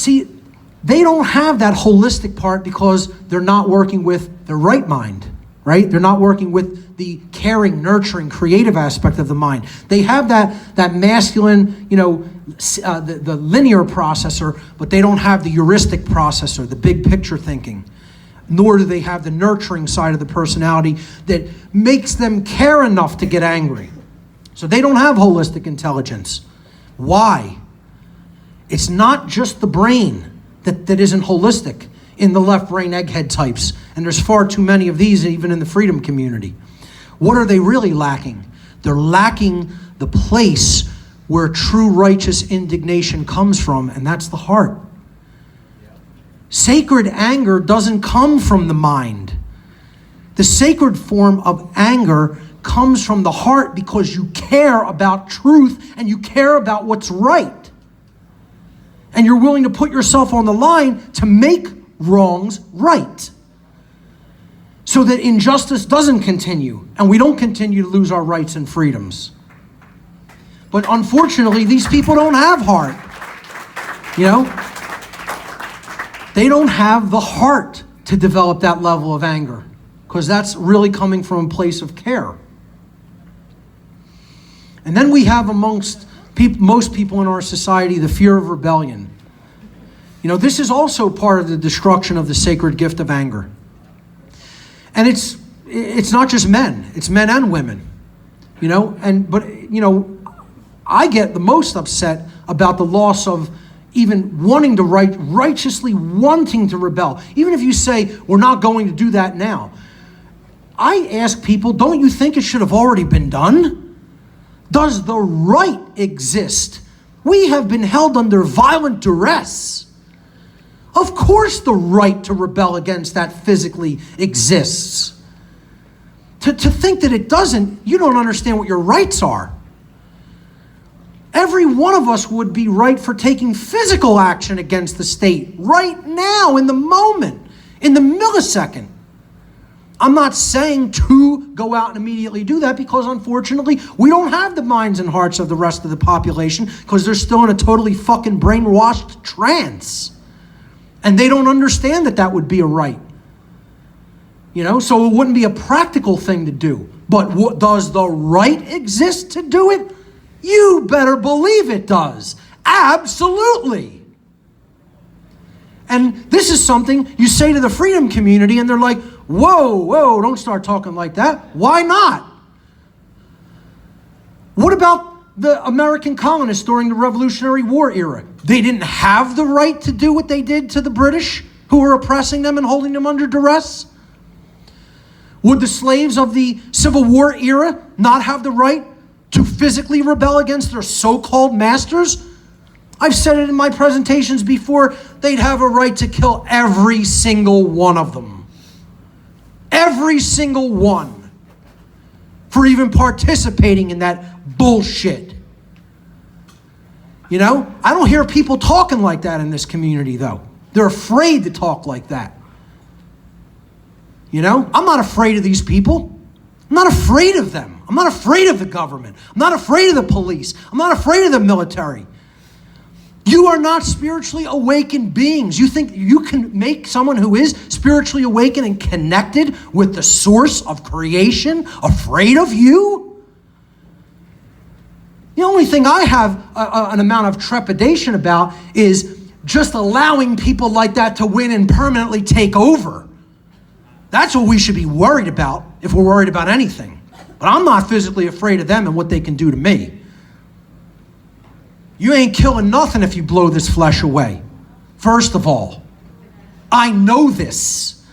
don't have that holistic part because they're not working with the right mind, right? They're not working with the caring, nurturing, creative aspect of the mind. They have that masculine, the linear processor, but they don't have the heuristic processor, the big picture thinking. Nor do they have the nurturing side of the personality that makes them care enough to get angry. So they don't have holistic intelligence. Why? It's not just the brain that isn't holistic in the left brain egghead types. And there's far too many of these even in the freedom community. What are they really lacking? They're lacking the place where true righteous indignation comes from, and that's the heart. Sacred anger doesn't come from the mind. The sacred form of anger comes from the heart because you care about truth and you care about what's right. And you're willing to put yourself on the line to make wrongs right, so that injustice doesn't continue and we don't continue to lose our rights and freedoms. But unfortunately, these people don't have heart. They don't have the heart to develop that level of anger, because that's really coming from a place of care. And then we have amongst most people in our society the fear of rebellion. This is also part of the destruction of the sacred gift of anger. And it's not just men, it's men and women. I get the most upset about the loss of even wanting to righteously wanting to rebel. Even if you say, we're not going to do that now. I ask people, don't you think it should have already been done? Does the right exist? We have been held under violent duress. Of course the right to rebel against that physically exists. To think that it doesn't, you don't understand what your rights are. Every one of us would be right for taking physical action against the state right now, in the moment, in the millisecond. I'm not saying to go out and immediately do that, because unfortunately we don't have the minds and hearts of the rest of the population, because they're still in a totally fucking brainwashed trance. And they don't understand that that would be a right. So it wouldn't be a practical thing to do. But does the right exist to do it? You better believe it does. Absolutely. And this is something you say to the freedom community and they're like, whoa, don't start talking like that. Why not? What about the American colonists during the Revolutionary War era? They didn't have the right to do what they did to the British who were oppressing them and holding them under duress? Would the slaves of the Civil War era not have the right to physically rebel against their so-called masters? I've said it in my presentations before, they'd have a right to kill every single one of them. Every single one. for even participating in that bullshit. You know, I don't hear people talking like that in this community, though. They're afraid to talk like that. You know, I'm not afraid of these people. I'm not afraid of them. I'm not afraid of the government. I'm not afraid of the police. I'm not afraid of the military. You are not spiritually awakened beings. You think you can make someone who is spiritually awakened and connected with the source of creation afraid of you? The only thing I have an amount of trepidation about is just allowing people like that to win and permanently take over. That's what we should be worried about if we're worried about anything. But I'm not physically afraid of them and what they can do to me. You ain't killing nothing if you blow this flesh away. First of all, I know this.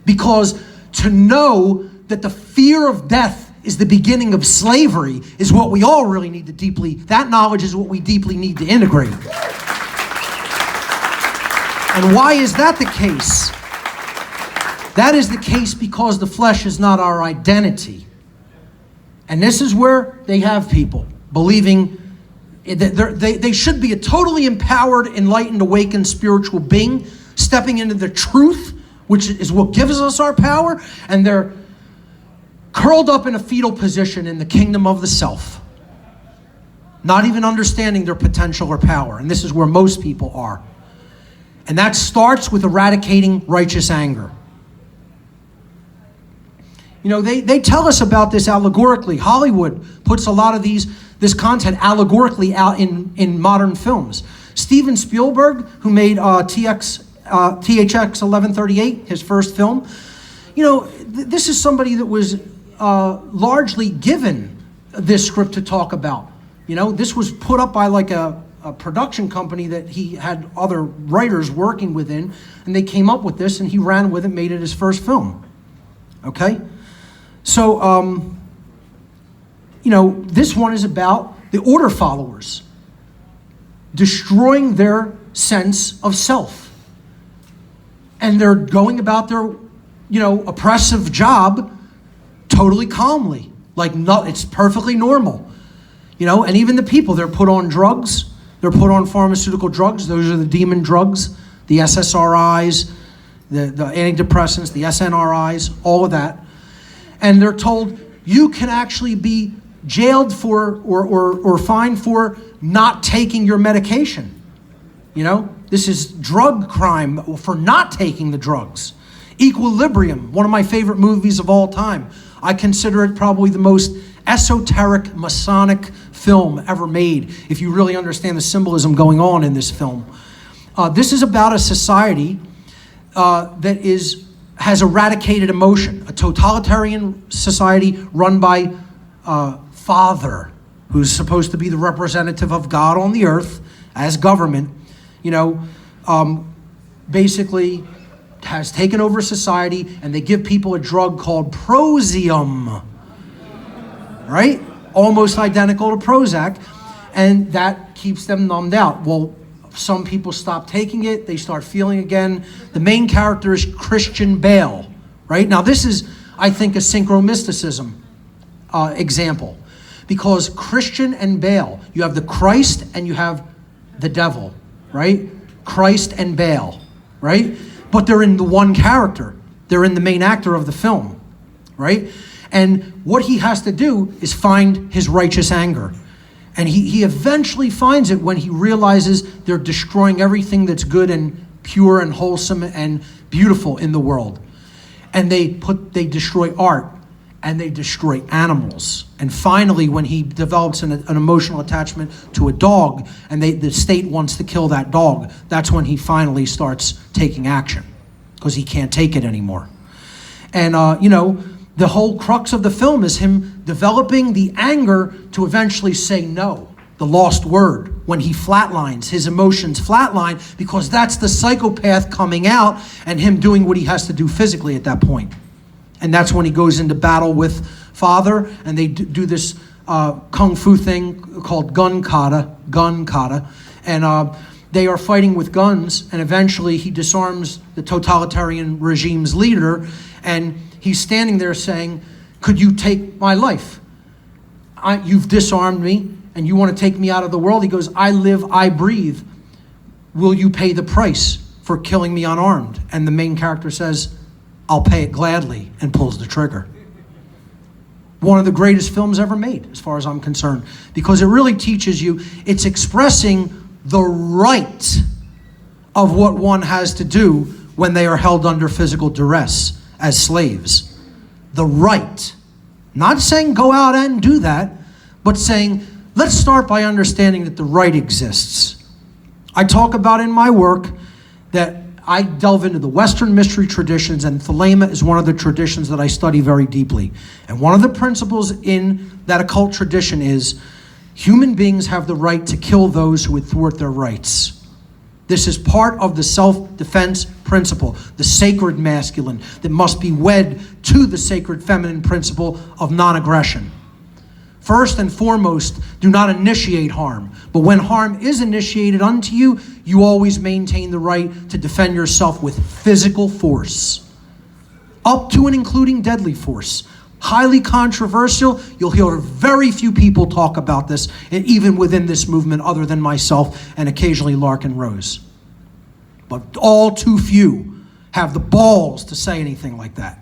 Because to know that the fear of death is the beginning of slavery is what we all really need to that knowledge is what we deeply need to integrate. And why is that the case? That is the case because the flesh is not our identity. And this is where they have people believing that they should be a totally empowered, enlightened, awakened spiritual being, stepping into the truth, which is what gives us our power, and they're curled up in a fetal position in the kingdom of the self, not even understanding their potential or power. And this is where most people are. And that starts with eradicating righteous anger. You know, they tell us about this allegorically. Hollywood puts a lot of this content allegorically out in modern films. Steven Spielberg, who made THX 1138, his first film, you know, this is somebody that was largely given this script to talk about. You know, this was put up by like a production company that he had other writers working within, and they came up with this, and he ran with it, made it his first film. Okay? So, you know, this one is about the order followers destroying their sense of self. And they're going about their, you know, oppressive job totally calmly. Like, no, it's perfectly normal. You know, and even the people, they're put on drugs. They're put on pharmaceutical drugs. Those are the demon drugs, the SSRIs, the antidepressants, the SNRIs, all of that. And they're told you can actually be jailed for or fined for not taking your medication. You know, this is drug crime for not taking the drugs. Equilibrium, one of my favorite movies of all time. I consider it probably the most esoteric Masonic film ever made, if you really understand the symbolism going on in this film. This is about a society that has eradicated emotion, a totalitarian society run by Father, who's supposed to be the representative of God on the earth as government, you know, basically has taken over society, and they give people a drug called Prosium, right? Almost identical to Prozac, and that keeps them numbed out. Well, some people stop taking it, they start feeling again. The main character is Christian Bale, right? Now this is, I think, a synchromysticism example. Because Christian and Bale, you have the Christ and you have the devil, right? Christ and Bale, right? But they're in the one character. They're in the main actor of the film, right? And what he has to do is find his righteous anger. And he eventually finds it when he realizes they're destroying everything that's good and pure and wholesome and beautiful in the world. And they destroy art, and they destroy animals. And finally, when he develops an emotional attachment to a dog, and the state wants to kill that dog, that's when he finally starts taking action, because he can't take it anymore. And, you know, the whole crux of the film is him developing the anger to eventually say no, the lost word. When he flatlines, his emotions flatline, because that's the psychopath coming out and him doing what he has to do physically at that point. And that's when he goes into battle with Father, and they do this kung fu thing called gun kata, and they are fighting with guns, and eventually he disarms the totalitarian regime's leader, and he's standing there saying, Could you take my life? You've disarmed me, and you want to take me out of the world? He goes, I live, I breathe. Will you pay the price for killing me unarmed? And the main character says, I'll pay it gladly, and pulls the trigger. One of the greatest films ever made, as far as I'm concerned, because it really teaches you, it's expressing the right of what one has to do when they are held under physical duress as slaves. The right. Not saying go out and do that, but saying, let's start by understanding that the right exists. I talk about in my work that I delve into the Western mystery traditions, and Thelema is one of the traditions that I study very deeply. And one of the principles in that occult tradition is human beings have the right to kill those who would thwart their rights. This is part of the self-defense principle, the sacred masculine that must be wed to the sacred feminine principle of non-aggression. First and foremost, do not initiate harm. But when harm is initiated unto you, you always maintain the right to defend yourself with physical force, up to and including deadly force. Highly controversial. You'll hear very few people talk about this, and even within this movement, other than myself and occasionally Larkin Rose. But all too few have the balls to say anything like that.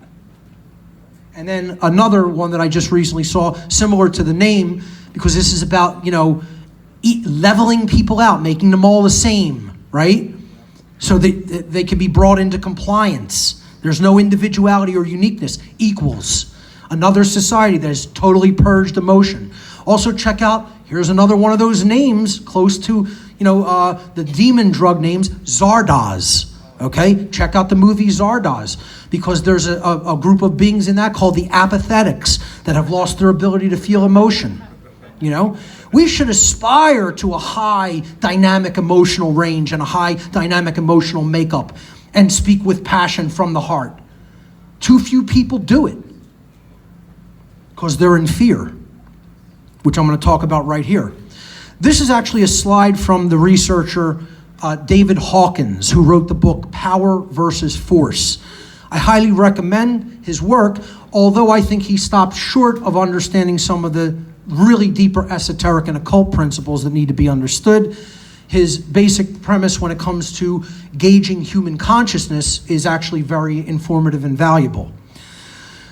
And then another one that I just recently saw, similar to the name, because this is about, leveling people out, making them all the same, right? So they can be brought into compliance. There's no individuality or uniqueness, equals. Another society that has totally purged emotion. Also check out, here's another one of those names, close to, the demon drug names, Zardoz. Okay, check out the movie Zardoz, because there's a group of beings in that called the apathetics that have lost their ability to feel emotion. We should aspire to a high dynamic emotional range and a high dynamic emotional makeup and speak with passion from the heart. Too few people do it because they're in fear, which I'm going to talk about right here. This is actually a slide from the researcher David Hawkins, who wrote the book Power versus Force. I highly recommend his work, although I think he stopped short of understanding some of the really deeper esoteric and occult principles that need to be understood. His basic premise when it comes to gauging human consciousness is actually very informative and valuable.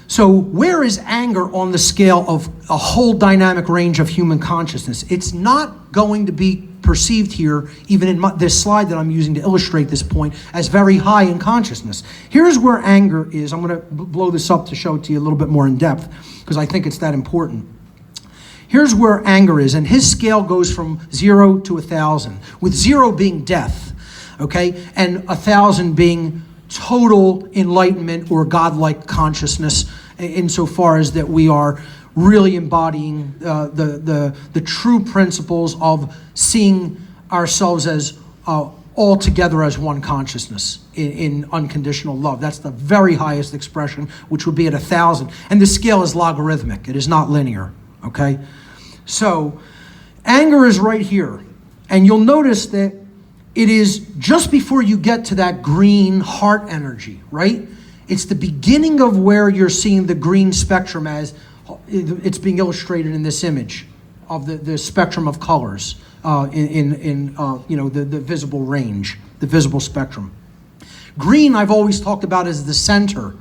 So where is anger on the scale of a whole dynamic range of human consciousness? It's not going to be perceived here, even in this slide that I'm using to illustrate this point, as very high in consciousness. Here's where anger is. I'm going to blow this up to show it to you a little bit more in depth, because I think it's that important. Here's where anger is, and his scale goes from 0 to 1,000, with 0 being death, okay, and 1,000 being total enlightenment or godlike consciousness, insofar as that we are really embodying the true principles of seeing ourselves as all together as one consciousness in unconditional love. That's the very highest expression, which would be at 1,000. And the scale is logarithmic. It is not linear, okay? So anger is right here. And you'll notice that it is just before you get to that green heart energy, right? It's the beginning of where you're seeing the green spectrum as it's being illustrated in this image of the spectrum of colors the visible range, the visible spectrum. Green, I've always talked about as the center.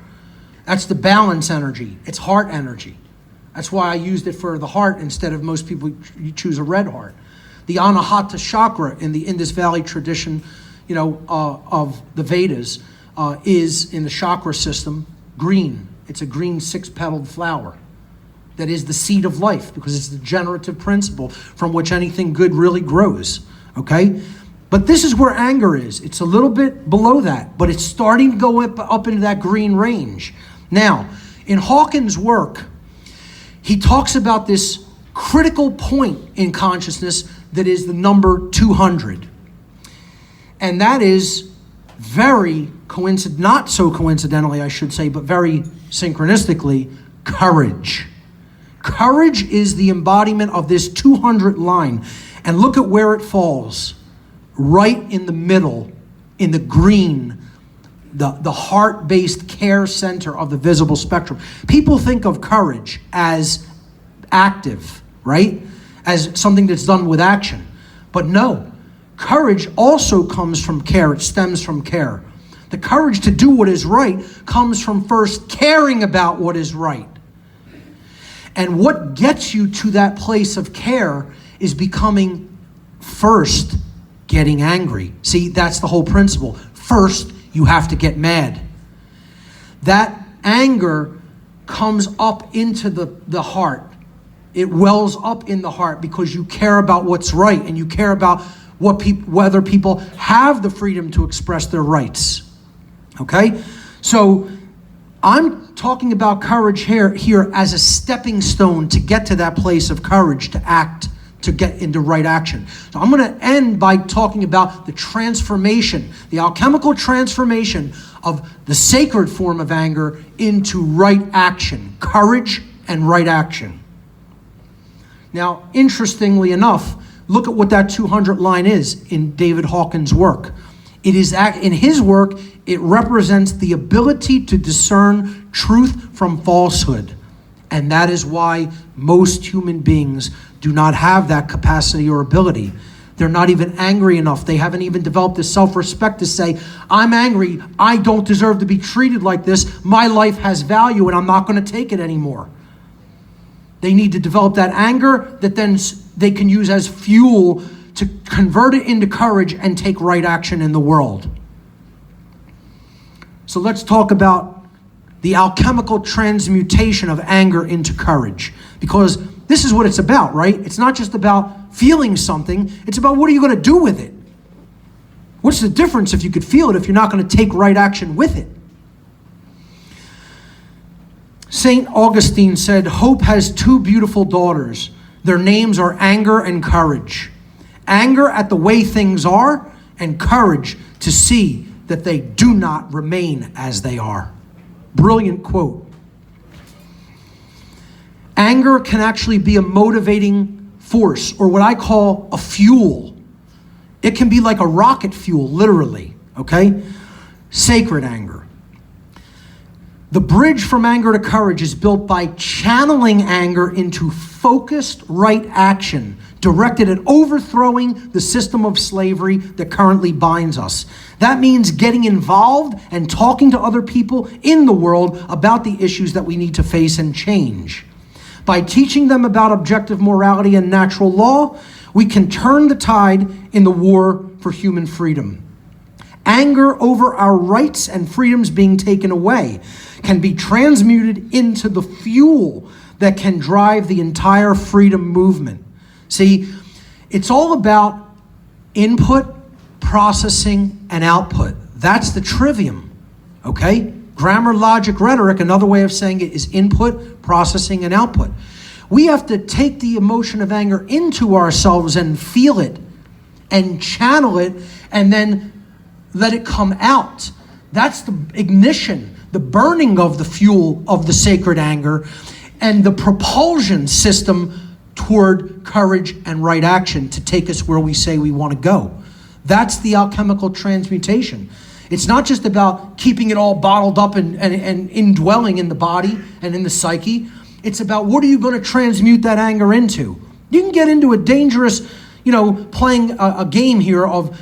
That's the balance energy. It's heart energy. That's why I used it for the heart instead of most people choose a red heart. The Anahata chakra in the Indus Valley tradition, of the Vedas, is in the chakra system green. It's a green 6-petaled flower that is the seed of life, because it's the generative principle from which anything good really grows, okay? But this is where anger is. It's a little bit below that, but it's starting to go up into that green range. Now, in Hawkins' work, he talks about this critical point in consciousness that is the number 200. And that is very not so coincidentally, I should say, but very synchronistically, courage. Courage is the embodiment of this 200 line. And look at where it falls. Right in the middle, in the green, the heart-based care center of the visible spectrum. People think of courage as active, right? As something that's done with action. But no, courage also comes from care. It stems from care. The courage to do what is right comes from first caring about what is right. And what gets you to that place of care is becoming first getting angry. See, that's the whole principle. First, you have to get mad. That anger comes up into the heart. It wells up in the heart because you care about what's right and you care about whether people have the freedom to express their rights. Okay? So I'm talking about courage here as a stepping stone to get to that place of courage, to act, to get into right action. So I'm going to end by talking about the transformation, the alchemical transformation of the sacred form of anger into right action, courage and right action. Now, interestingly enough, look at what that 200 line is in David Hawkins' work. It is in his work, it represents the ability to discern truth from falsehood. And that is why most human beings do not have that capacity or ability. They're not even angry enough. They haven't even developed the self-respect to say, I'm angry, I don't deserve to be treated like this, my life has value and I'm not going to take it anymore. They need to develop that anger that then they can use as fuel to convert it into courage and take right action in the world. So let's talk about the alchemical transmutation of anger into courage, because this is what it's about, right? It's not just about feeling something, it's about what are you going to do with it? What's the difference if you could feel it if you're not going to take right action with it? St. Augustine said, hope has two beautiful daughters. Their names are anger and courage. Anger at the way things are, and courage to see that they do not remain as they are. Brilliant quote. Anger can actually be a motivating force, or what I call a fuel. It can be like a rocket fuel, literally, okay? Sacred anger. The bridge from anger to courage is built by channeling anger into focused right action directed at overthrowing the system of slavery that currently binds us. That means getting involved and talking to other people in the world about the issues that we need to face and change. By teaching them about objective morality and natural law, we can turn the tide in the war for human freedom. Anger over our rights and freedoms being taken away can be transmuted into the fuel that can drive the entire freedom movement. See, it's all about input, processing, and output. That's the trivium, okay? Grammar, logic, rhetoric, another way of saying it is input, processing, and output. We have to take the emotion of anger into ourselves and feel it and channel it and then let it come out. That's the ignition, the burning of the fuel of the sacred anger and the propulsion system toward courage and right action to take us where we say we want to go. That's the alchemical transmutation. It's not just about keeping it all bottled up and indwelling in the body and in the psyche. It's about what are you going to transmute that anger into? You can get into a dangerous, playing a game here of,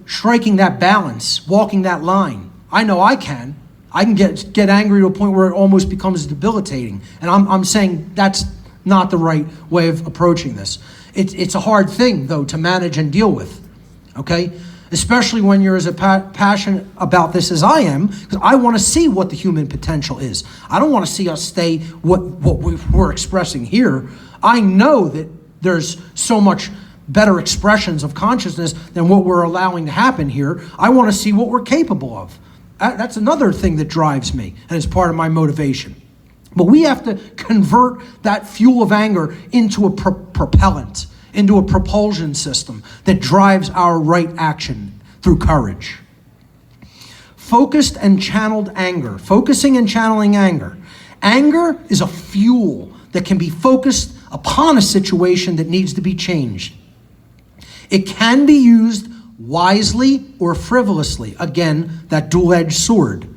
striking that balance, walking that line. I know I can. I can get angry to a point where it almost becomes debilitating. And I'm saying that's not the right way of approaching this. It's a hard thing, though, to manage and deal with, okay? Especially when you're as passionate about this as I am, because I want to see what the human potential is. I don't want to see us stay what we're expressing here. I know that there's so much better expressions of consciousness than what we're allowing to happen here. I want to see what we're capable of. That's another thing that drives me and is part of my motivation. But we have to convert that fuel of anger into a propellant, into a propulsion system that drives our right action through courage. Focused and channeled anger. Focusing and channeling anger. Anger is a fuel that can be focused upon a situation that needs to be changed. It can be used wisely or frivolously? Again, that dual-edged sword.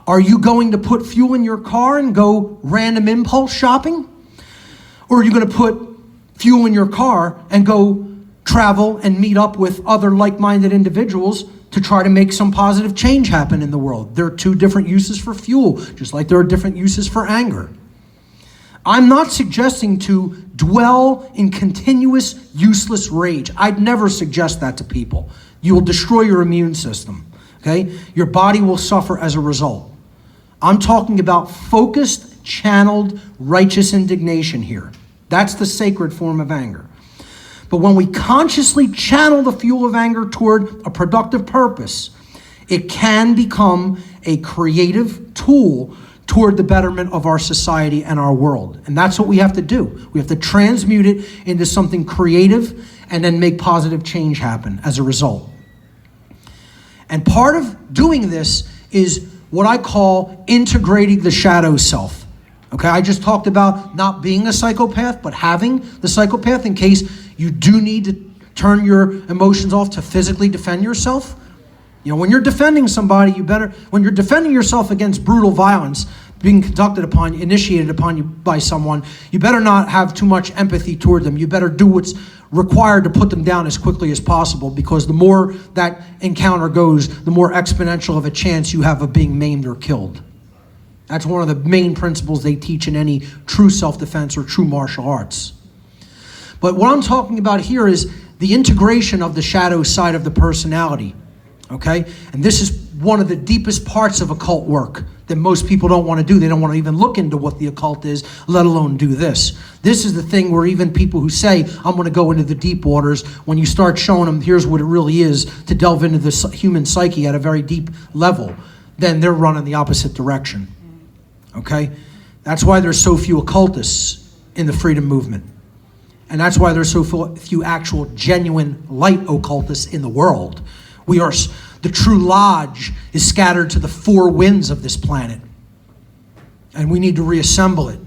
Are you going to put fuel in your car and go random impulse shopping? Or are you going to put fuel in your car and go travel and meet up with other like-minded individuals to try to make some positive change happen in the world? There are two different uses for fuel, just like there are different uses for anger. I'm not suggesting to dwell in continuous, useless rage. I'd never suggest that to people. You will destroy your immune system, okay? Your body will suffer as a result. I'm talking about focused, channeled, righteous indignation here. That's the sacred form of anger. But when we consciously channel the fuel of anger toward a productive purpose, it can become a creative tool toward the betterment of our society and our world. And that's what we have to do. We have to transmute it into something creative and then make positive change happen as a result. And part of doing this is what I call integrating the shadow self. Okay, I just talked about not being a psychopath, but having the psychopath in case you do need to turn your emotions off to physically defend yourself. You know, when you're defending somebody, when you're defending yourself against brutal violence being initiated upon you by someone, you better not have too much empathy toward them. You better do what's required to put them down as quickly as possible, because the more that encounter goes, the more exponential of a chance you have of being maimed or killed. That's one of the main principles they teach in any true self-defense or true martial arts. But what I'm talking about here is the integration of the shadow side of the personality, okay? And this is one of the deepest parts of occult work that most people don't want to do. They don't want to even look into what the occult is, let alone do this. This is the thing where even people who say, I'm going to go into the deep waters, when you start showing them, here's what it really is, to delve into the human psyche at a very deep level, then they're running the opposite direction, okay? That's why there's so few occultists in the freedom movement. And that's why there's so few actual genuine light occultists in the world. The true lodge is scattered to the four winds of this planet. And we need to reassemble it.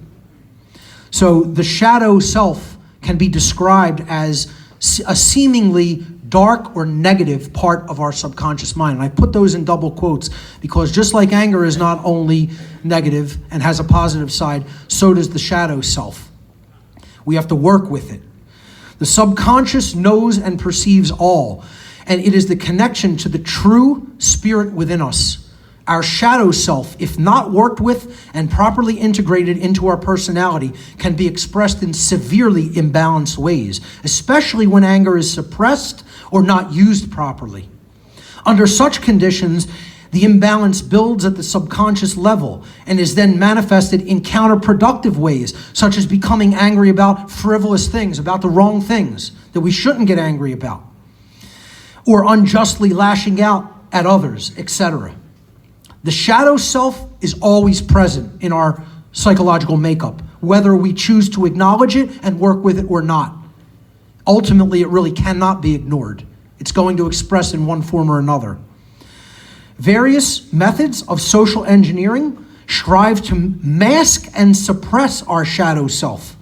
So the shadow self can be described as a seemingly dark or negative part of our subconscious mind. And I put those in double quotes because just like anger is not only negative and has a positive side, so does the shadow self. We have to work with it. The subconscious knows and perceives all, and it is the connection to the true spirit within us. Our shadow self, if not worked with and properly integrated into our personality, can be expressed in severely imbalanced ways, especially when anger is suppressed or not used properly. Under such conditions, the imbalance builds at the subconscious level and is then manifested in counterproductive ways, such as becoming angry about frivolous things, about the wrong things that we shouldn't get angry about, or unjustly lashing out at others, etc. The shadow self is always present in our psychological makeup, whether we choose to acknowledge it and work with it or not. Ultimately, it really cannot be ignored. It's going to express in one form or another. Various methods of social engineering strive to mask and suppress our shadow self,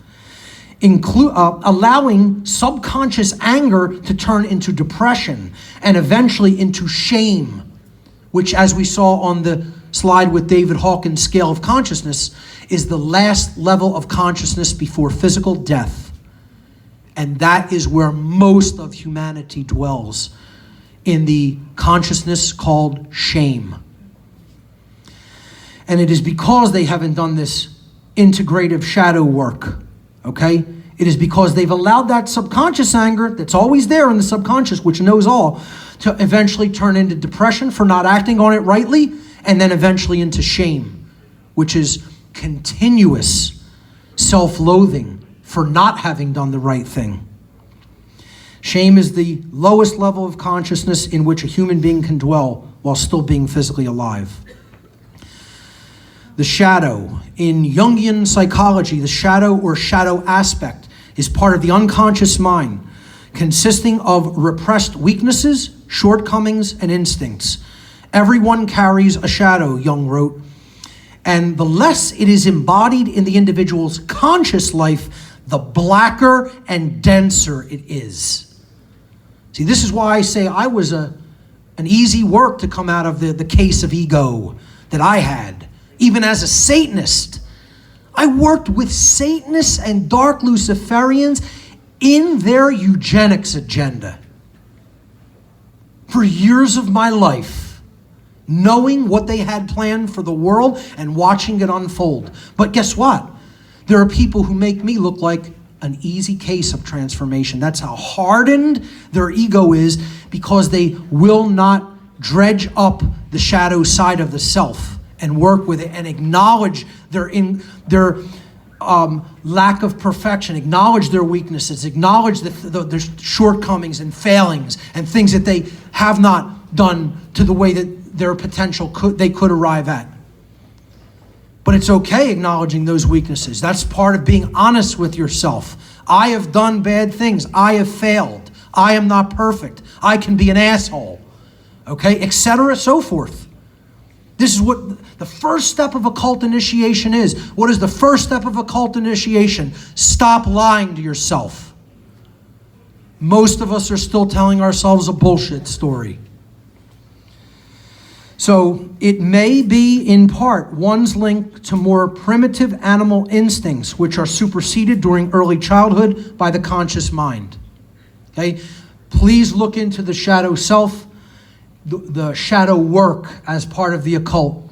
allowing subconscious anger to turn into depression and eventually into shame, which, as we saw on the slide with David Hawkins' scale of consciousness, is the last level of consciousness before physical death. And that is where most of humanity dwells, in the consciousness called shame. And it is because they haven't done this integrative shadow work, okay? It is because they've allowed that subconscious anger that's always there in the subconscious, which knows all, to eventually turn into depression for not acting on it rightly, and then eventually into shame, which is continuous self-loathing for not having done the right thing. Shame is the lowest level of consciousness in which a human being can dwell while still being physically alive. The shadow. In Jungian psychology, the shadow or shadow aspect is part of the unconscious mind, consisting of repressed weaknesses, shortcomings, and instincts. Everyone carries a shadow, Jung wrote, and the less it is embodied in the individual's conscious life, the blacker and denser it is. See, this is why I say I was an easy work to come out of the case of ego that I had. Even as a Satanist, I worked with Satanists and dark Luciferians in their eugenics agenda for years of my life, knowing what they had planned for the world and watching it unfold. But guess what? There are people who make me look like an easy case of transformation. That's how hardened their ego is, because they will not dredge up the shadow side of the self and work with it and acknowledge their lack of perfection, acknowledge their weaknesses, acknowledge their shortcomings and failings and things that they have not done to the way that their potential they could arrive at. But it's okay acknowledging those weaknesses. That's part of being honest with yourself. I have done bad things. I have failed. I am not perfect. I can be an asshole. Okay, etc., so forth. This is what the first step of occult initiation is. What is the first step of occult initiation? Stop lying to yourself. Most of us are still telling ourselves a bullshit story. So it may be in part one's link to more primitive animal instincts, which are superseded during early childhood by the conscious mind. Okay? Please look into the shadow self, the shadow work as part of the occult.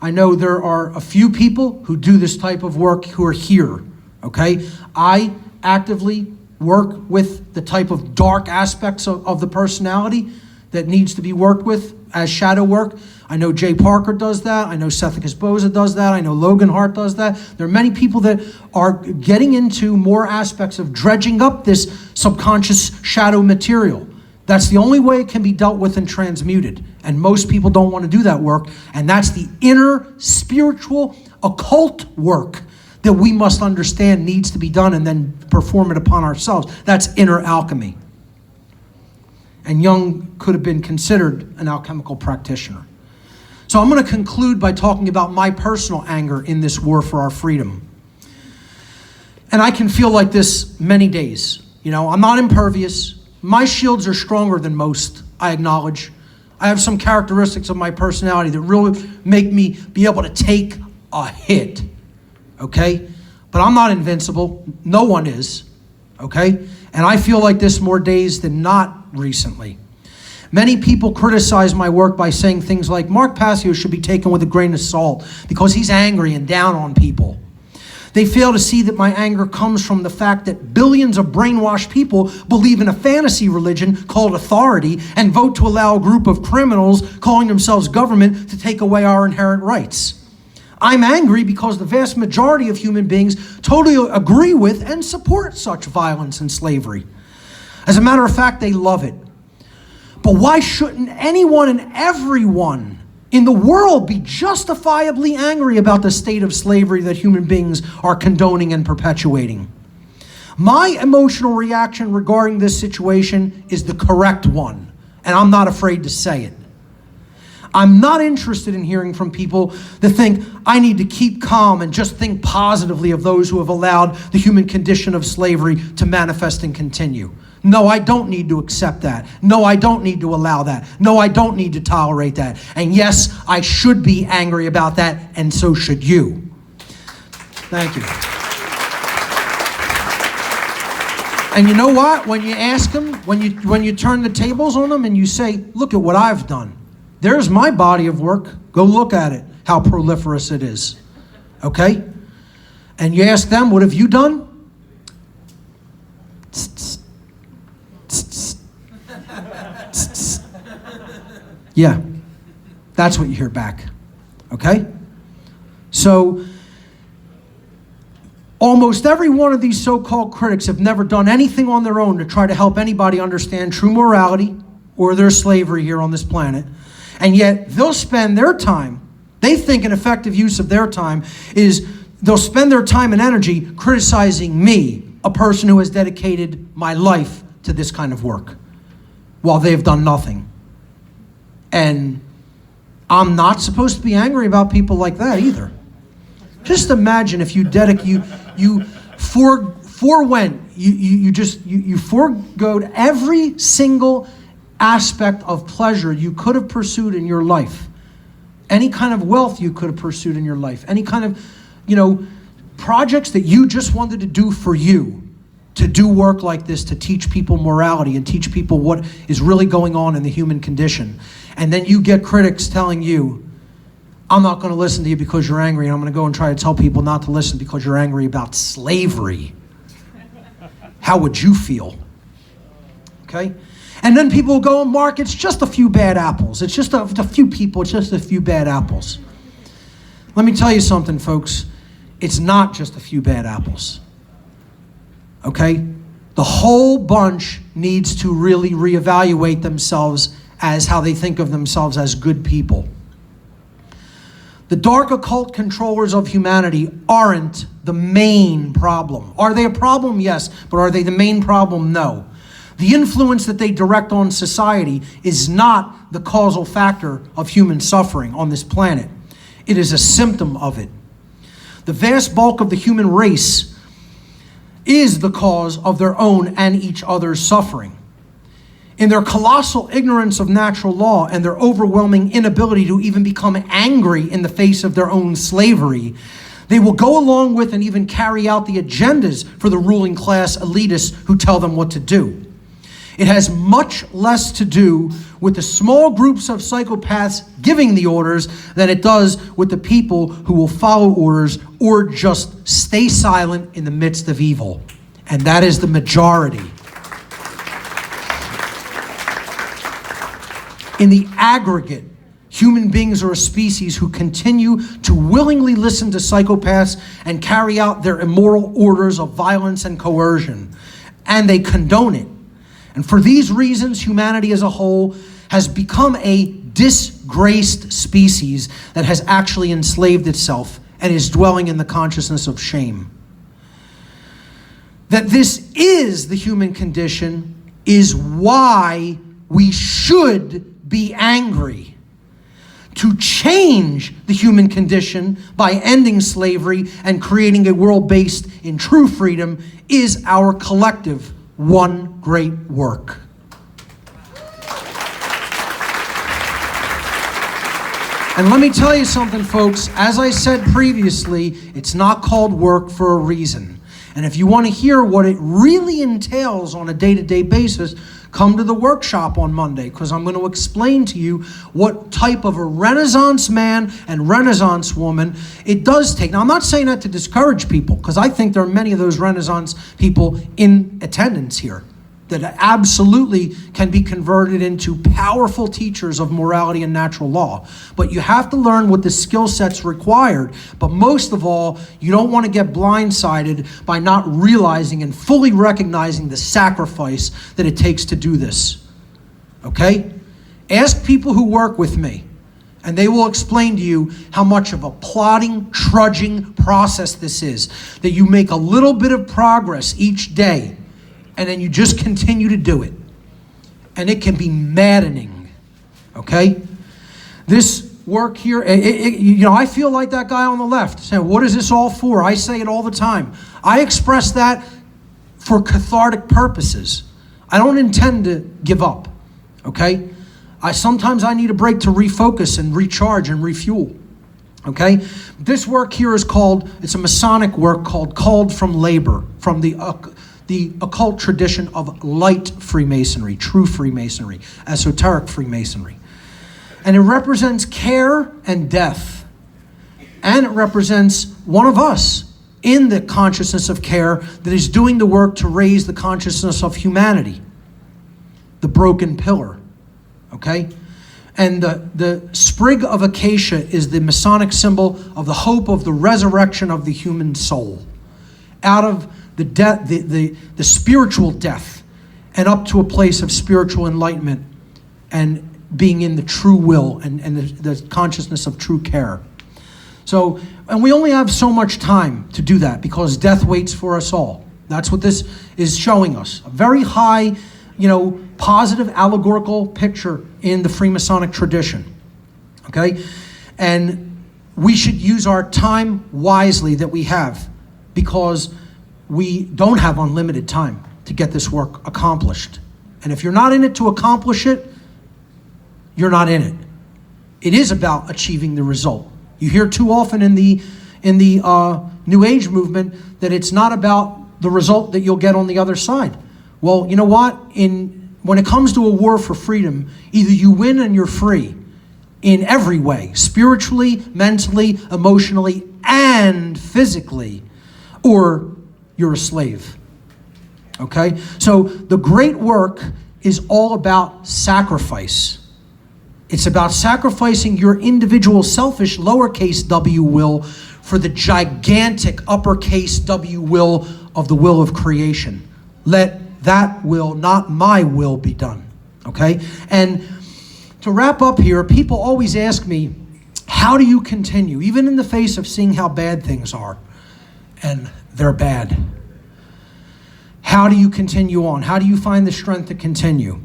I know there are a few people who do this type of work who are here. Okay? I actively work with the type of dark aspects of the personality that needs to be worked with as shadow work. I know Jay Parker does that. I know Sethicus Boza does that. I know Logan Hart does that. There are many people that are getting into more aspects of dredging up this subconscious shadow material. That's the only way it can be dealt with and transmuted. And most people don't want to do that work. And that's the inner spiritual occult work that we must understand needs to be done and then perform it upon ourselves. That's inner alchemy. And Jung could have been considered an alchemical practitioner. So I'm going to conclude by talking about my personal anger in this war for our freedom. And I can feel like this many days. You know, I'm not impervious. My shields are stronger than most, I acknowledge. I have some characteristics of my personality that really make me be able to take a hit, okay? But I'm not invincible. No one is, okay? And I feel like this more days than not recently. Many people criticize my work by saying things like, Mark Passio should be taken with a grain of salt because he's angry and down on people. They fail to see that my anger comes from the fact that billions of brainwashed people believe in a fantasy religion called authority and vote to allow a group of criminals calling themselves government to take away our inherent rights. I'm angry because the vast majority of human beings totally agree with and support such violence and slavery. As a matter of fact, they love it. But why shouldn't anyone and everyone in the world be justifiably angry about the state of slavery that human beings are condoning and perpetuating? My emotional reaction regarding this situation is the correct one, and I'm not afraid to say it. I'm not interested in hearing from people that think I need to keep calm and just think positively of those who have allowed the human condition of slavery to manifest and continue. No, I don't need to accept that. No, I don't need to allow that. No, I don't need to tolerate that. And yes, I should be angry about that, and so should you. Thank you. And you know what? When you ask them, when you turn the tables on them and you say, look at what I've done. There's my body of work. Go look at it, how proliferous it is. Okay? And you ask them, what have you done? Yeah, that's what you hear back. Okay? So, almost every one of these so-called critics have never done anything on their own to try to help anybody understand true morality or their slavery here on this planet. And yet, they'll spend their time, they think an effective use of their time is, they'll spend their time and energy criticizing me, a person who has dedicated my life to this kind of work, while they've done nothing. And I'm not supposed to be angry about people like that either. Just imagine if you forewent, you foregoed every single aspect of pleasure you could have pursued in your life. Any kind of wealth you could have pursued in your life. Any kind of, projects that you just wanted to do for you. To do work like this, to teach people morality and teach people what is really going on in the human condition. And then you get critics telling you, I'm not going to listen to you because you're angry, and I'm going to go and try to tell people not to listen because you're angry about slavery. How would you feel? Okay? And then people will go, Mark, it's just a few bad apples. It's just a few people. It's just a few bad apples. Let me tell you something, folks. It's not just a few bad apples. Okay? The whole bunch needs to really reevaluate themselves as how they think of themselves as good people. The dark occult controllers of humanity aren't the main problem. Are they a problem? Yes. But are they the main problem? No. The influence that they direct on society is not the causal factor of human suffering on this planet. It is a symptom of it. The vast bulk of the human race is the cause of their own and each other's suffering. In their colossal ignorance of natural law and their overwhelming inability to even become angry in the face of their own slavery, they will go along with and even carry out the agendas for the ruling class elitists who tell them what to do. It has much less to do with the small groups of psychopaths giving the orders than it does with the people who will follow orders or just stay silent in the midst of evil. And that is the majority. In the aggregate, human beings are a species who continue to willingly listen to psychopaths and carry out their immoral orders of violence and coercion. And they condone it. And for these reasons, humanity as a whole has become a disgraced species that has actually enslaved itself and is dwelling in the consciousness of shame. That this is the human condition is why we should be angry. To change the human condition by ending slavery and creating a world based in true freedom is our collective one great work. And let me tell you something, folks. As I said previously, it's not called work for a reason. And if you want to hear what it really entails on a day-to-day basis, come to the workshop on Monday, because I'm going to explain to you what type of a Renaissance man and Renaissance woman it does take. Now, I'm not saying that to discourage people, because I think there are many of those Renaissance people in attendance here that absolutely can be converted into powerful teachers of morality and natural law. But you have to learn what the skill set's required. But most of all, you don't want to get blindsided by not realizing and fully recognizing the sacrifice that it takes to do this. Okay? Ask people who work with me, and they will explain to you how much of a plodding, trudging process this is. That you make a little bit of progress each day, and then you just continue to do it. And it can be maddening, okay? This work here, I feel like that guy on the left saying, what is this all for? I say it all the time. I express that for cathartic purposes. I don't intend to give up, okay? Sometimes I need a break to refocus and recharge and refuel, okay? This work here is it's a Masonic work called from labor, from the occult tradition of light Freemasonry, true Freemasonry, esoteric Freemasonry. And it represents care and death. And it represents one of us in the consciousness of care that is doing the work to raise the consciousness of humanity. The broken pillar, okay? And the sprig of acacia is the Masonic symbol of the hope of the resurrection of the human soul. Out of the death, the spiritual death, and up to a place of spiritual enlightenment and being in the true will and the consciousness of true care. So, and we only have so much time to do that because death waits for us all. That's what this is showing us. A very high, positive allegorical picture in the Freemasonic tradition. Okay? And we should use our time wisely that we have, because we don't have unlimited time to get this work accomplished. And if you're not in it to accomplish it, you're not in it. It is about achieving the result. You hear too often in the New Age movement that it's not about the result that you'll get on the other side. Well, you know what? When it comes to a war for freedom, either you win and you're free in every way, spiritually, mentally, emotionally, and physically, or you're a slave. Okay? So the great work is all about sacrifice. It's about sacrificing your individual selfish lowercase w will for the gigantic uppercase W will of the will of creation. Let that will, not my will, be done. Okay? And to wrap up here, people always ask me, how do you continue, even in the face of seeing how bad things are? And they're bad. How do you continue on? How do you find the strength to continue?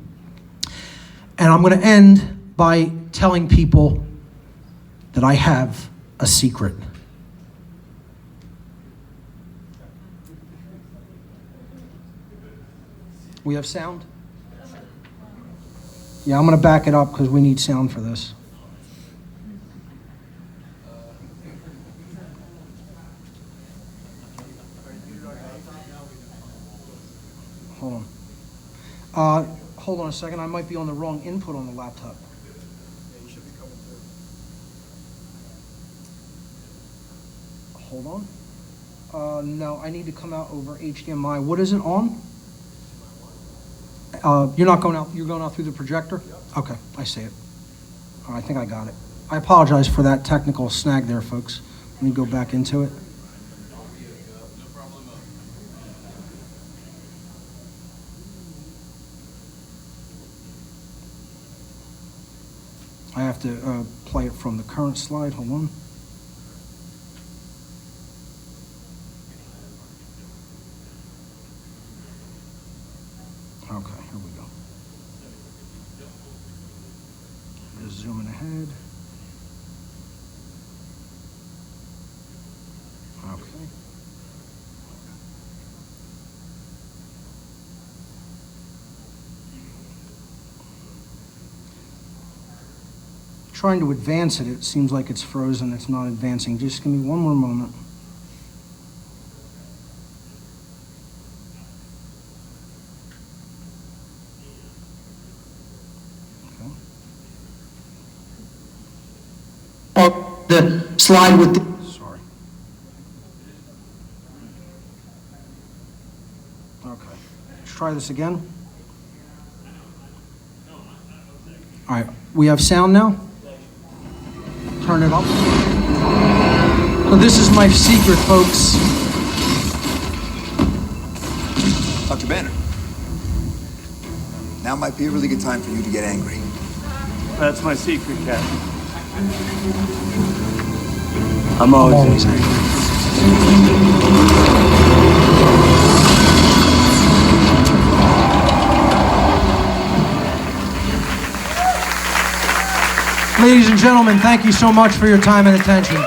And I'm going to end by telling people that I have a secret. We have sound? Yeah, I'm going to back it up because we need sound for this. Hold on. Hold on a second. I might be on the wrong input on the laptop. Hold on. No, I need to come out over HDMI. What is it on? You're not going out, you're going out through the projector? Okay, I see it. I think I got it. I apologize for that technical snag there, folks. Let me go back into it. I have to play it from the current slide. Hold on. Okay, here we go. Just zooming ahead. Okay. Trying to advance it, it seems like it's frozen. It's not advancing. Just give me one more moment. The slide with the... Sorry. Okay. Let's try this again. All right. We have sound now? Turn it up. So this is my secret, folks. Dr. Banner, now might be a really good time for you to get angry. That's my secret, Captain. I'm always angry. Ladies and gentlemen, thank you so much for your time and attention.